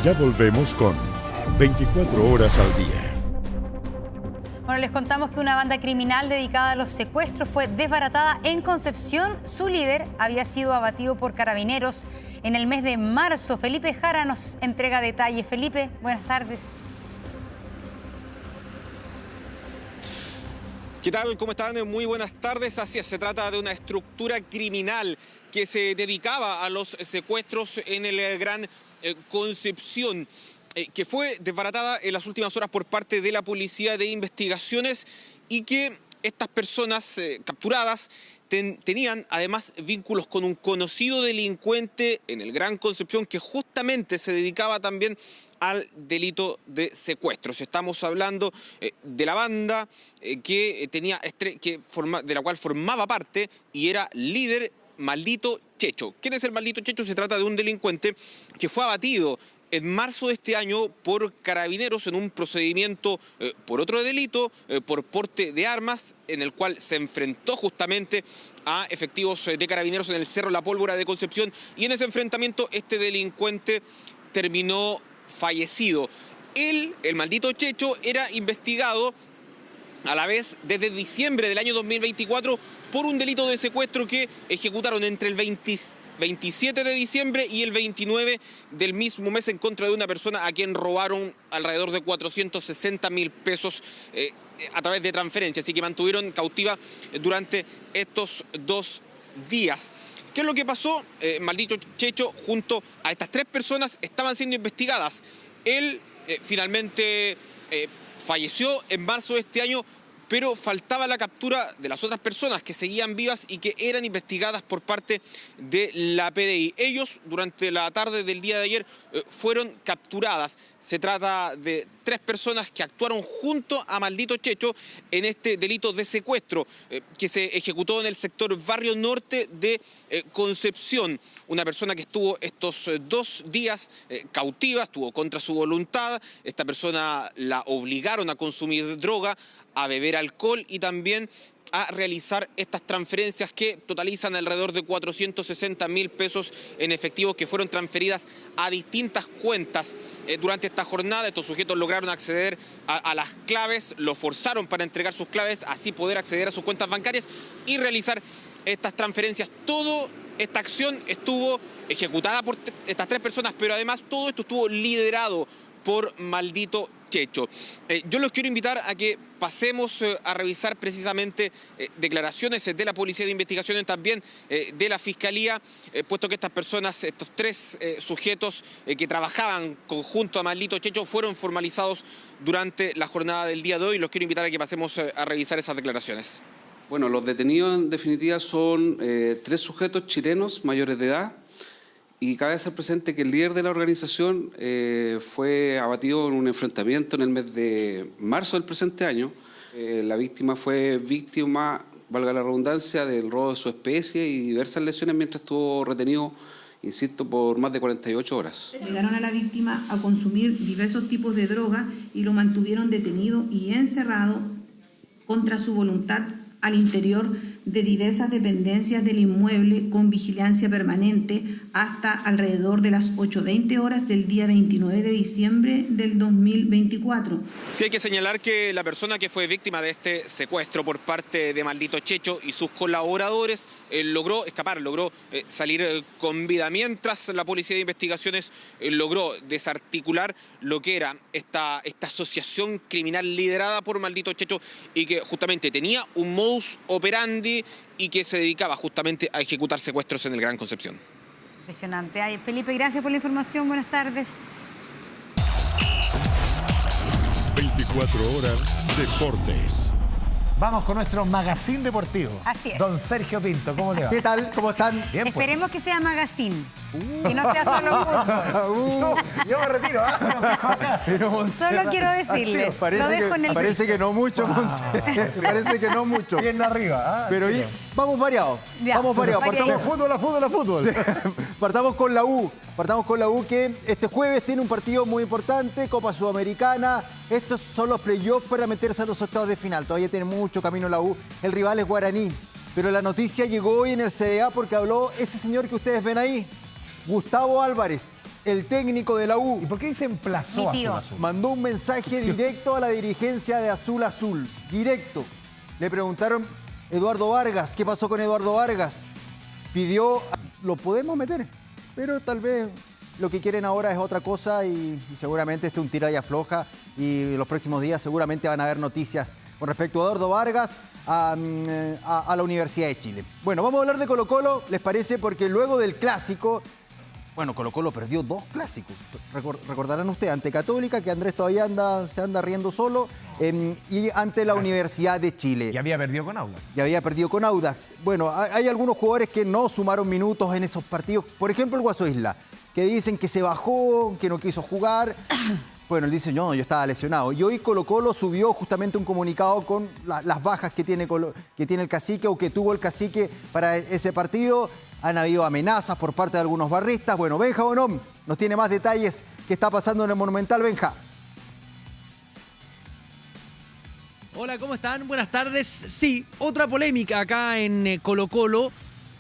Ya volvemos con 24 horas al día. Bueno, les contamos que una banda criminal dedicada a los secuestros fue desbaratada en Concepción. Su líder había sido abatido por carabineros en el mes de marzo. Felipe Jara nos entrega detalles. Felipe, buenas tardes. ¿Qué tal? ¿Cómo están? Muy buenas tardes. Así es, se trata de una estructura criminal que se dedicaba a los secuestros en el Gran Concepción, que fue desbaratada en las últimas horas por parte de la Policía de Investigaciones y que estas personas capturadas tenían además vínculos con un conocido delincuente en el Gran Concepción que justamente se dedicaba también al delito de secuestros. Estamos hablando de la banda de la cual formaba parte y era líder Maldito Checho. ¿Quién es el Maldito Checho? Se trata de un delincuente que fue abatido en marzo de este año por carabineros en un procedimiento por otro delito, por porte de armas, en el cual se enfrentó justamente a efectivos de carabineros en el Cerro La Pólvora de Concepción, y en ese enfrentamiento este delincuente terminó fallecido. Él, el Maldito Checho, era investigado a la vez desde diciembre del año 2024 por un delito de secuestro que ejecutaron entre el 27 de diciembre y el 29 del mismo mes en contra de una persona a quien robaron alrededor de 460.000 pesos a través de transferencias, y que mantuvieron cautiva durante estos 2 días. ¿Qué es lo que pasó? Maldito Checho junto a estas 3 personas estaban siendo investigadas. Él finalmente falleció en marzo de este año, pero faltaba la captura de las otras personas que seguían vivas y que eran investigadas por parte de la PDI. Ellos, durante la tarde del día de ayer, fueron capturadas. Se trata de 3 personas que actuaron junto a Maldito Checho en este delito de secuestro que se ejecutó en el sector Barrio Norte de Concepción. Una persona que estuvo estos 2 días cautiva, estuvo contra su voluntad. Esta persona la obligaron a consumir droga, a beber alcohol y también a realizar estas transferencias que totalizan alrededor de 460.000 pesos en efectivo, que fueron transferidas a distintas cuentas durante esta jornada. Estos sujetos lograron acceder a las claves, los forzaron para entregar sus claves, así poder acceder a sus cuentas bancarias y realizar estas transferencias. Toda esta acción estuvo ejecutada por estas 3 personas, pero además todo esto estuvo liderado por Maldito Checho. Yo los quiero invitar a que pasemos a revisar precisamente declaraciones de la Policía de Investigaciones, también de la Fiscalía, puesto que estas personas, estos 3 sujetos que trabajaban conjunto a Maldito Checho, fueron formalizados durante la jornada del día de hoy. Los quiero invitar a que pasemos a revisar esas declaraciones. Bueno, los detenidos en definitiva son 3 sujetos chilenos mayores de edad. Y cabe hacer presente que el líder de la organización fue abatido en un enfrentamiento en el mes de marzo del presente año. La víctima fue víctima, valga la redundancia, del robo de su especie y diversas lesiones mientras estuvo retenido, insisto, por más de 48 horas. Obligaron a la víctima a consumir diversos tipos de droga y lo mantuvieron detenido y encerrado contra su voluntad al interior de diversas dependencias del inmueble con vigilancia permanente hasta alrededor de las 8:20 horas del día 29 de diciembre del 2024. Sí, hay que señalar que la persona que fue víctima de este secuestro por parte de Maldito Checho y sus colaboradores logró escapar, logró salir con vida, mientras la Policía de Investigaciones logró desarticular lo que era esta asociación criminal liderada por Maldito Checho y que justamente tenía un modus operandi y que se dedicaba justamente a ejecutar secuestros en el Gran Concepción. Impresionante. Ay, Felipe, gracias por la información. Buenas tardes. 24 horas Deportes. Vamos con nuestro magazine deportivo. Así es. Don Sergio Pinto, ¿cómo le va? ¿Qué tal? ¿Cómo están? Bien, pues. Esperemos que sea magazine. Que no sea solo fútbol. Yo me retiro. Solo quiero decirles. Parece que no mucho, Monse. Parece que no mucho. Bien arriba. Pero vamos variados. Vamos variados. De fútbol a fútbol. Sí. Partamos con la U. Partamos con la U, que este jueves tiene un partido muy importante, Copa Sudamericana. Estos son los playoffs para meterse a los octavos de final. Todavía tiene mucho camino la U. El rival es Guaraní. Pero la noticia llegó hoy en el CDA porque habló ese señor que ustedes ven ahí, Gustavo Álvarez. el técnico de la U. ¿Y por qué se emplazó a Azul Azul? Mandó un mensaje directo a la dirigencia de Azul Azul. Directo. Le preguntaron, Eduardo Vargas, ¿qué pasó con Eduardo Vargas? Pidió, lo podemos meter, pero tal vez lo que quieren ahora es otra cosa y seguramente este es un tira y afloja y en los próximos días seguramente van a haber noticias con respecto a Eduardo Vargas a la Universidad de Chile. Bueno, vamos a hablar de Colo-Colo, ¿les parece? Porque luego del clásico, bueno, Colo-Colo perdió 2 clásicos. Recordarán ustedes, ante Católica, que Andrés todavía se anda riendo solo, y ante la Universidad de Chile. Y había perdido con Audax. Y había perdido con Audax. Bueno, hay algunos jugadores que no sumaron minutos en esos partidos. Por ejemplo, el Guaso Isla, que dicen que se bajó, que no quiso jugar. Bueno, él dice, no, yo estaba lesionado. Y hoy Colo-Colo subió justamente un comunicado con las bajas que tiene el Cacique o que tuvo el Cacique para ese partido. Han habido amenazas por parte de algunos barristas. Bueno, Benja Bonhom nos tiene más detalles qué está pasando en el Monumental. Benja. Hola, ¿cómo están? Buenas tardes. Sí, otra polémica acá en Colo-Colo,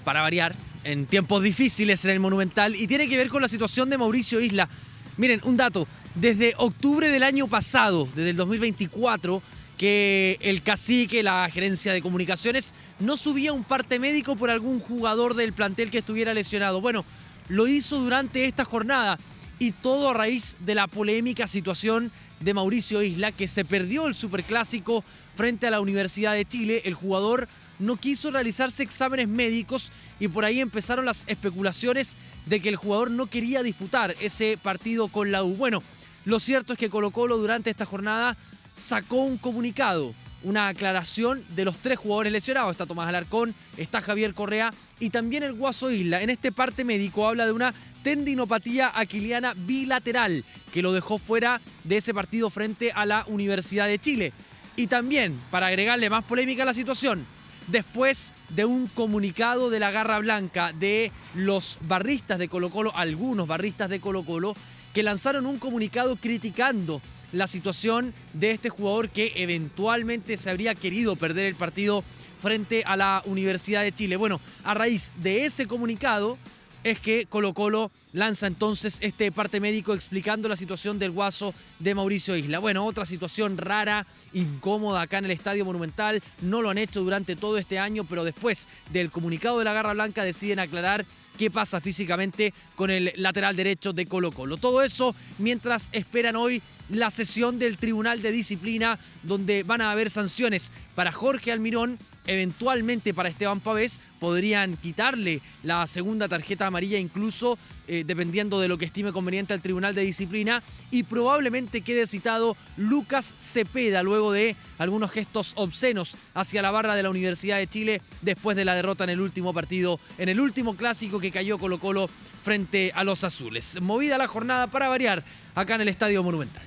para variar, en tiempos difíciles en el Monumental, y tiene que ver con la situación de Mauricio Isla. Miren, un dato. Desde octubre del año pasado, desde el 2024, que el Cacique, la gerencia de comunicaciones, no subía un parte médico por algún jugador del plantel que estuviera lesionado. Bueno, lo hizo durante esta jornada y todo a raíz de la polémica situación de Mauricio Isla, que se perdió el Superclásico frente a la Universidad de Chile. El jugador no quiso realizarse exámenes médicos y por ahí empezaron las especulaciones de que el jugador no quería disputar ese partido con la U. Bueno, lo cierto es que Colo-Colo durante esta jornada sacó un comunicado, una aclaración de los 3 jugadores lesionados. Está Tomás Alarcón, está Javier Correa y también el Guaso Isla. En este parte médico habla de una tendinopatía aquiliana bilateral que lo dejó fuera de ese partido frente a la Universidad de Chile. Y también, para agregarle más polémica a la situación, después de un comunicado de la Garra Blanca de los barristas de Colo-Colo, algunos barristas de Colo-Colo, que lanzaron un comunicado criticando la situación de este jugador que eventualmente se habría querido perder el partido frente a la Universidad de Chile. Bueno, a raíz de ese comunicado es que Colo-Colo lanza entonces este parte médico explicando la situación del Guaso de Mauricio Isla. Bueno, otra situación rara, incómoda acá en el Estadio Monumental. No lo han hecho durante todo este año, pero después del comunicado de la Garra Blanca deciden aclarar qué pasa físicamente con el lateral derecho de Colo-Colo. Todo eso mientras esperan hoy la sesión del Tribunal de Disciplina, donde van a haber sanciones para Jorge Almirón, eventualmente para Esteban Pavés. Podrían quitarle la segunda tarjeta amarilla incluso, dependiendo de lo que estime conveniente el Tribunal de Disciplina, y probablemente quede citado Lucas Cepeda luego de algunos gestos obscenos hacia la barra de la Universidad de Chile después de la derrota en el último partido, en el último clásico que cayó Colo-Colo frente a los azules. Movida la jornada para variar acá en el Estadio Monumental.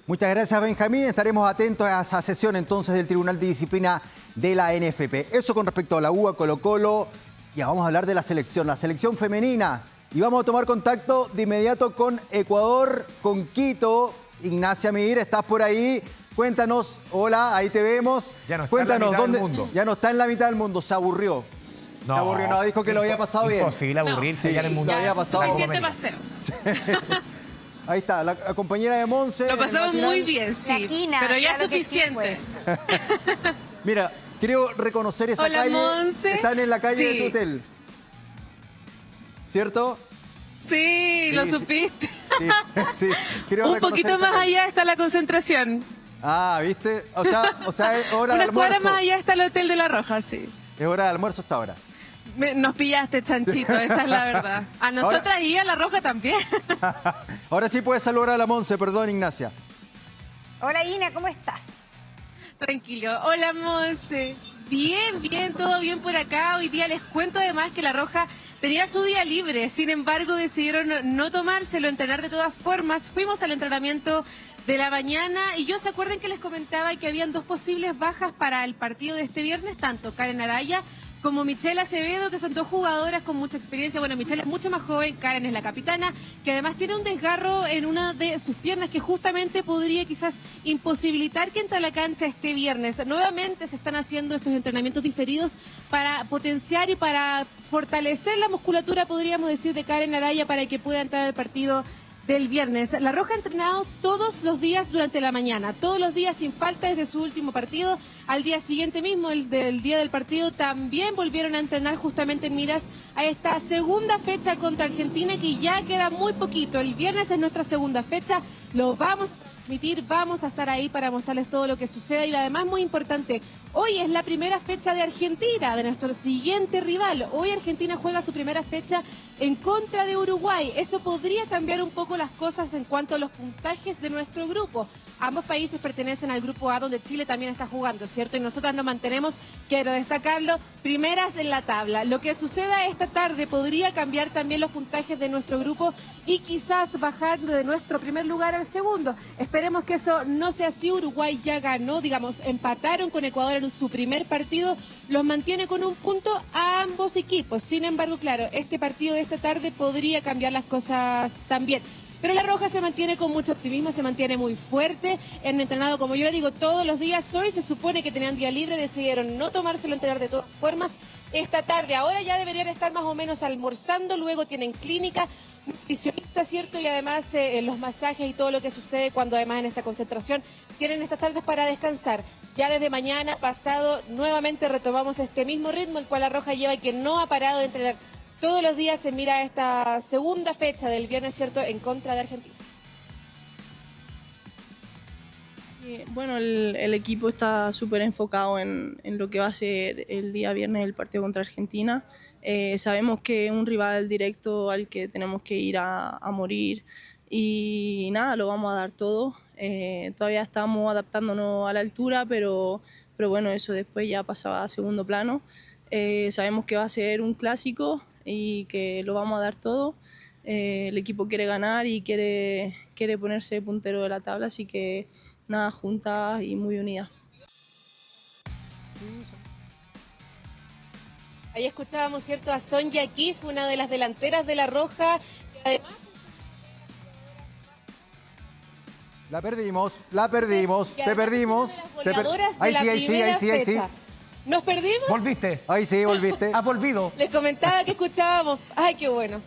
Muchas gracias, Benjamín. Estaremos atentos a esa sesión entonces del Tribunal de Disciplina de la NFP. Eso con respecto a la U, a Colo-Colo. Ya vamos a hablar de la selección femenina. Y vamos a tomar contacto de inmediato con Ecuador, con Quito. Ignacia Mir, ¿estás por ahí? Cuéntanos. Hola, ahí te vemos. Ya no está Cuéntanos, en la mitad ¿dónde? del mundo. Ya no está en la mitad del mundo, se aburrió. No, se aburrió, no, dijo que lo había pasado bien. Imposible aburrirse ya en el mundo. Lo había pasado Suficiente paseo. Ahí está, la compañera de Monse. Lo pasamos muy bien, sí. Latina, pero ya claro que sí, suficiente. pues. Mira, creo reconocer esa Hola, calle. Monse. Están en la calle Sí. de tu hotel. ¿Cierto? Sí, lo Sí, supiste. Sí, creo Un reconocer poquito esa más calle. allá está la concentración. Ah, ¿viste? O sea, es hora de Una cuadra almuerzo. más allá está el Hotel de la Roja, sí. Es hora de almuerzo hasta ahora. Nos pillaste, chanchito, esa es la verdad. A nosotras y a la Roja también. Ahora sí puedes saludar a la Monse, perdón, Ignacia. Hola, Ina, ¿cómo estás? Tranquilo. Hola, Monse. Bien, bien, todo bien por acá. Hoy día les cuento además que la Roja tenía su día libre. Sin embargo, decidieron no tomárselo, entrenar de todas formas. Fuimos al entrenamiento de la mañana y yo se acuerdan que les comentaba que habían 2 posibles bajas para el partido de este viernes, tanto Karen Araya como Michelle Acevedo, que son dos jugadoras con mucha experiencia. Bueno, Michelle es mucho más joven, Karen es la capitana, que además tiene un desgarro en una de sus piernas que justamente podría quizás imposibilitar que entre a la cancha este viernes. Nuevamente se están haciendo estos entrenamientos diferidos para potenciar y para fortalecer la musculatura, podríamos decir, de Karen Araya para que pueda entrar al partido del viernes. La Roja ha entrenado todos los días durante la mañana, todos los días sin falta desde su último partido. Al día siguiente mismo, el del día del partido, también volvieron a entrenar justamente en miras a esta segunda fecha contra Argentina, que ya queda muy poquito. El viernes es nuestra segunda fecha, lo vamos a transmitir, vamos a estar ahí para mostrarles todo lo que sucede. Y además, muy importante, hoy es la primera fecha de Argentina, de nuestro siguiente rival. Hoy Argentina juega su primera fecha en contra de Uruguay. Eso podría cambiar un poco las cosas en cuanto a los puntajes de nuestro grupo. Ambos países pertenecen al grupo A, donde Chile también está jugando, ¿cierto? Y nosotras nos mantenemos, quiero destacarlo, primeras en la tabla. Lo que suceda esta tarde podría cambiar también los puntajes de nuestro grupo y quizás bajar de nuestro primer lugar al segundo. Esperemos que eso no sea así. Uruguay ya ganó, digamos, empataron con Ecuador en su primer partido, los mantiene con un punto a ambos equipos. Sin embargo, claro, este partido de esta tarde podría cambiar las cosas también. Pero la Roja se mantiene con mucho optimismo, se mantiene muy fuerte. Han entrenado, como yo le digo, todos los días. Hoy se supone que tenían día libre, decidieron no tomárselo, entrenar de todas formas. Esta tarde, ahora ya deberían estar más o menos almorzando, luego tienen clínica, nutricionista, ¿cierto? Y además los masajes y todo lo que sucede cuando además en esta concentración tienen estas tardes para descansar. Ya desde mañana pasado nuevamente retomamos este mismo ritmo, el cual la Roja lleva y que no ha parado de entrenar. Todos los días se mira esta segunda fecha del viernes, ¿cierto?, en contra de Argentina. Bueno, el equipo está súper enfocado en lo que va a ser el día viernes el partido contra Argentina. Sabemos que es un rival directo al que tenemos que ir a morir y nada, lo vamos a dar todo. Todavía estamos adaptándonos a la altura, pero bueno, eso después ya pasaba a segundo plano. Sabemos que va a ser un clásico y que lo vamos a dar todo. El equipo quiere ganar y quiere ponerse puntero de la tabla, así que nada, juntas y muy unidas. Ahí escuchábamos, ¿cierto?, a Sonia Kif, una de las delanteras de la Roja, que además... La perdimos, te perdimos. Ahí sí. ¿Nos perdimos? ¿Volviste? Ahí sí, volviste. ¿Has volvido? Les comentaba que escuchábamos... ¡Ay, qué bueno!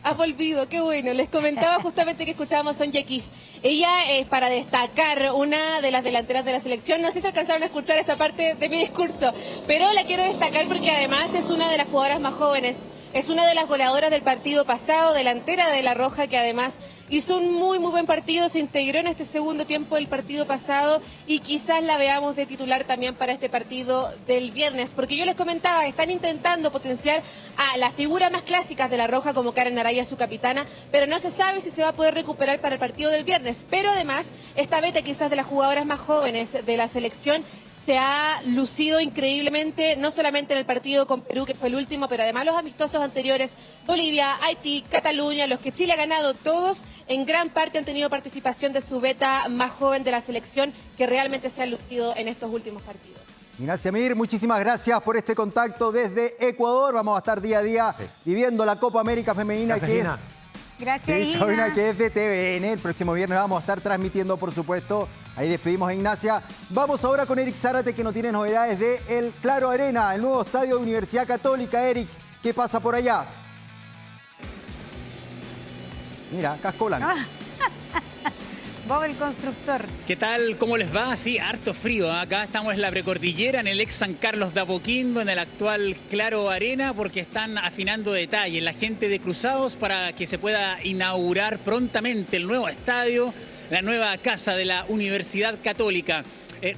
Has volvido, qué bueno. Les comentaba justamente que escuchábamos a Sonia Kif. Ella es, para destacar, una de las delanteras de la selección. No sé si alcanzaron a escuchar esta parte de mi discurso, pero la quiero destacar porque además es una de las jugadoras más jóvenes. Es una de las goleadoras del partido pasado, delantera de la Roja, que además hizo un muy buen partido, se integró en este segundo tiempo del partido pasado y quizás la veamos de titular también para este partido del viernes, porque yo les comentaba, están intentando potenciar a las figuras más clásicas de la Roja como Karen Araya, su capitana, pero no se sabe si se va a poder recuperar para el partido del viernes. Pero además, esta beta quizás de las jugadoras más jóvenes de la selección se ha lucido increíblemente, no solamente en el partido con Perú, que fue el último, pero además los amistosos anteriores, Bolivia, Haití, Cataluña, los que Chile ha ganado, todos en gran parte han tenido participación de su beta más joven de la selección, que realmente se ha lucido en estos últimos partidos. Ignacia Mir, muchísimas gracias por este contacto desde Ecuador. Vamos a estar día a día viviendo la Copa América Femenina, Gracias, que Gina. es... Gracias, Sí, Ina. Chabina, que es de TVN. El próximo viernes vamos a estar transmitiendo, por supuesto. Ahí despedimos a Ignacia. Vamos ahora con Eric Zárate, que nos tiene novedades de el Claro Arena, el nuevo estadio de Universidad Católica. Eric, ¿qué pasa por allá? Mira, casco blanco. Bob el constructor. ¿Qué tal? ¿Cómo les va? Sí, harto frío. Acá estamos en la precordillera, en el ex San Carlos de Apoquindo, en el actual Claro Arena, porque están afinando detalles la gente de Cruzados para que se pueda inaugurar prontamente el nuevo estadio, la nueva casa de la Universidad Católica.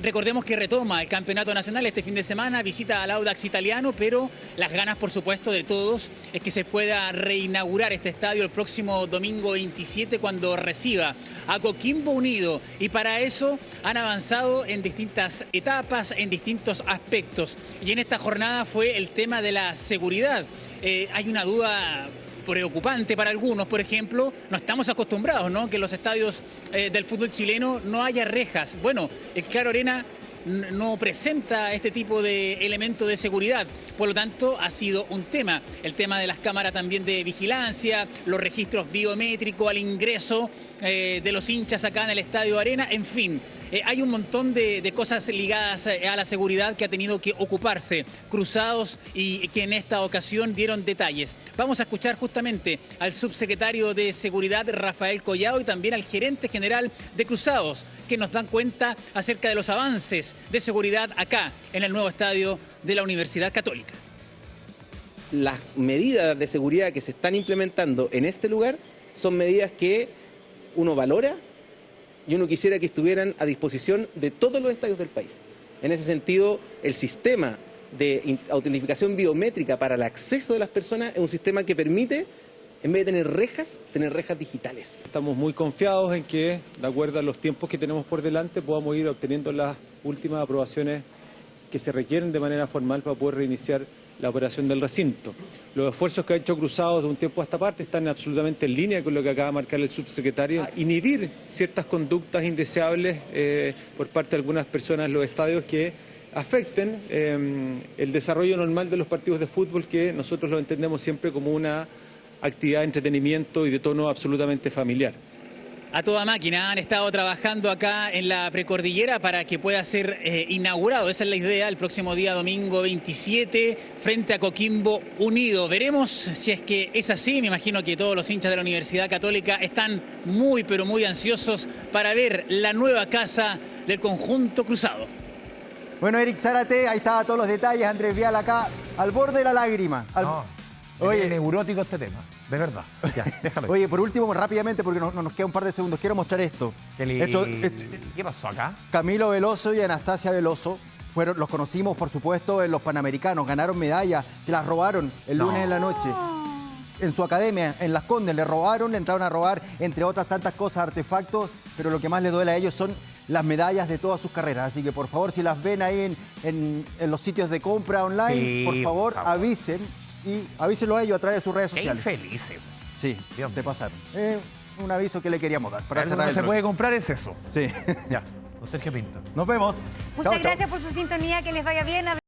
Recordemos que retoma el campeonato nacional este fin de semana, visita al Audax Italiano, pero las ganas, por supuesto, de todos es que se pueda reinaugurar este estadio el próximo domingo 27 cuando reciba a Coquimbo Unido. Y para eso han avanzado en distintas etapas, en distintos aspectos. Y en esta jornada fue el tema de la seguridad. Hay una duda preocupante para algunos, por ejemplo, no estamos acostumbrados, ¿no?, que en los estadios del fútbol chileno no haya rejas. Bueno, el Claro Arena no presenta este tipo de elementos de seguridad. Por lo tanto, ha sido un tema. El tema de las cámaras también de vigilancia, los registros biométricos al ingreso de los hinchas acá en el Estadio Arena, en fin. Hay un montón de cosas ligadas a la seguridad que ha tenido que ocuparse Cruzados y que en esta ocasión dieron detalles. Vamos a escuchar justamente al subsecretario de Seguridad, Rafael Collado, y también al gerente general de Cruzados, que nos dan cuenta acerca de los avances de seguridad acá en el nuevo estadio de la Universidad Católica. Las medidas de seguridad que se están implementando en este lugar son medidas que uno valora y uno quisiera que estuvieran a disposición de todos los estadios del país. En ese sentido, el sistema de autentificación biométrica para el acceso de las personas es un sistema que permite, en vez de tener rejas digitales. Estamos muy confiados en que, de acuerdo a los tiempos que tenemos por delante, podamos ir obteniendo las últimas aprobaciones que se requieren de manera formal para poder reiniciar la operación del recinto. Los esfuerzos que ha hecho Cruzados de un tiempo a esta parte están absolutamente en línea con lo que acaba de marcar el subsecretario. Inhibir ciertas conductas indeseables por parte de algunas personas en los estadios que afecten el desarrollo normal de los partidos de fútbol, que nosotros lo entendemos siempre como una actividad de entretenimiento y de tono absolutamente familiar. A toda máquina han estado trabajando acá en la precordillera para que pueda ser inaugurado. Esa es la idea, el próximo día domingo 27 frente a Coquimbo Unido. Veremos si es que es así. Me imagino que todos los hinchas de la Universidad Católica están muy pero muy ansiosos para ver la nueva casa del conjunto cruzado. Bueno, Eric Zárate, ahí estaban todos los detalles. Andrés Vial acá, al borde de la lágrima. Oye, neurótico este tema, de verdad. Ya, déjame. Oye, por último, rápidamente, porque nos queda un par de segundos, quiero mostrar esto. ¿Qué pasó acá? Camilo Veloso y Anastasia Veloso los conocimos, por supuesto, en los Panamericanos. Ganaron medallas, se las robaron el lunes en la noche. En su academia, en Las Condes, le entraron a robar, entre otras tantas cosas, artefactos, pero lo que más les duele a ellos son las medallas de todas sus carreras. Así que, por favor, si las ven ahí en los sitios de compra online, sí, por favor, avisen. Y avísenlo a ellos a través de sus redes sociales. Qué infelices. Sí, te pasaron. Un aviso que le queríamos dar. Para cerrar no se puede comprar es eso. Sí. Ya, don Sergio Pinto. Nos vemos. Muchas gracias por su sintonía, que les vaya bien.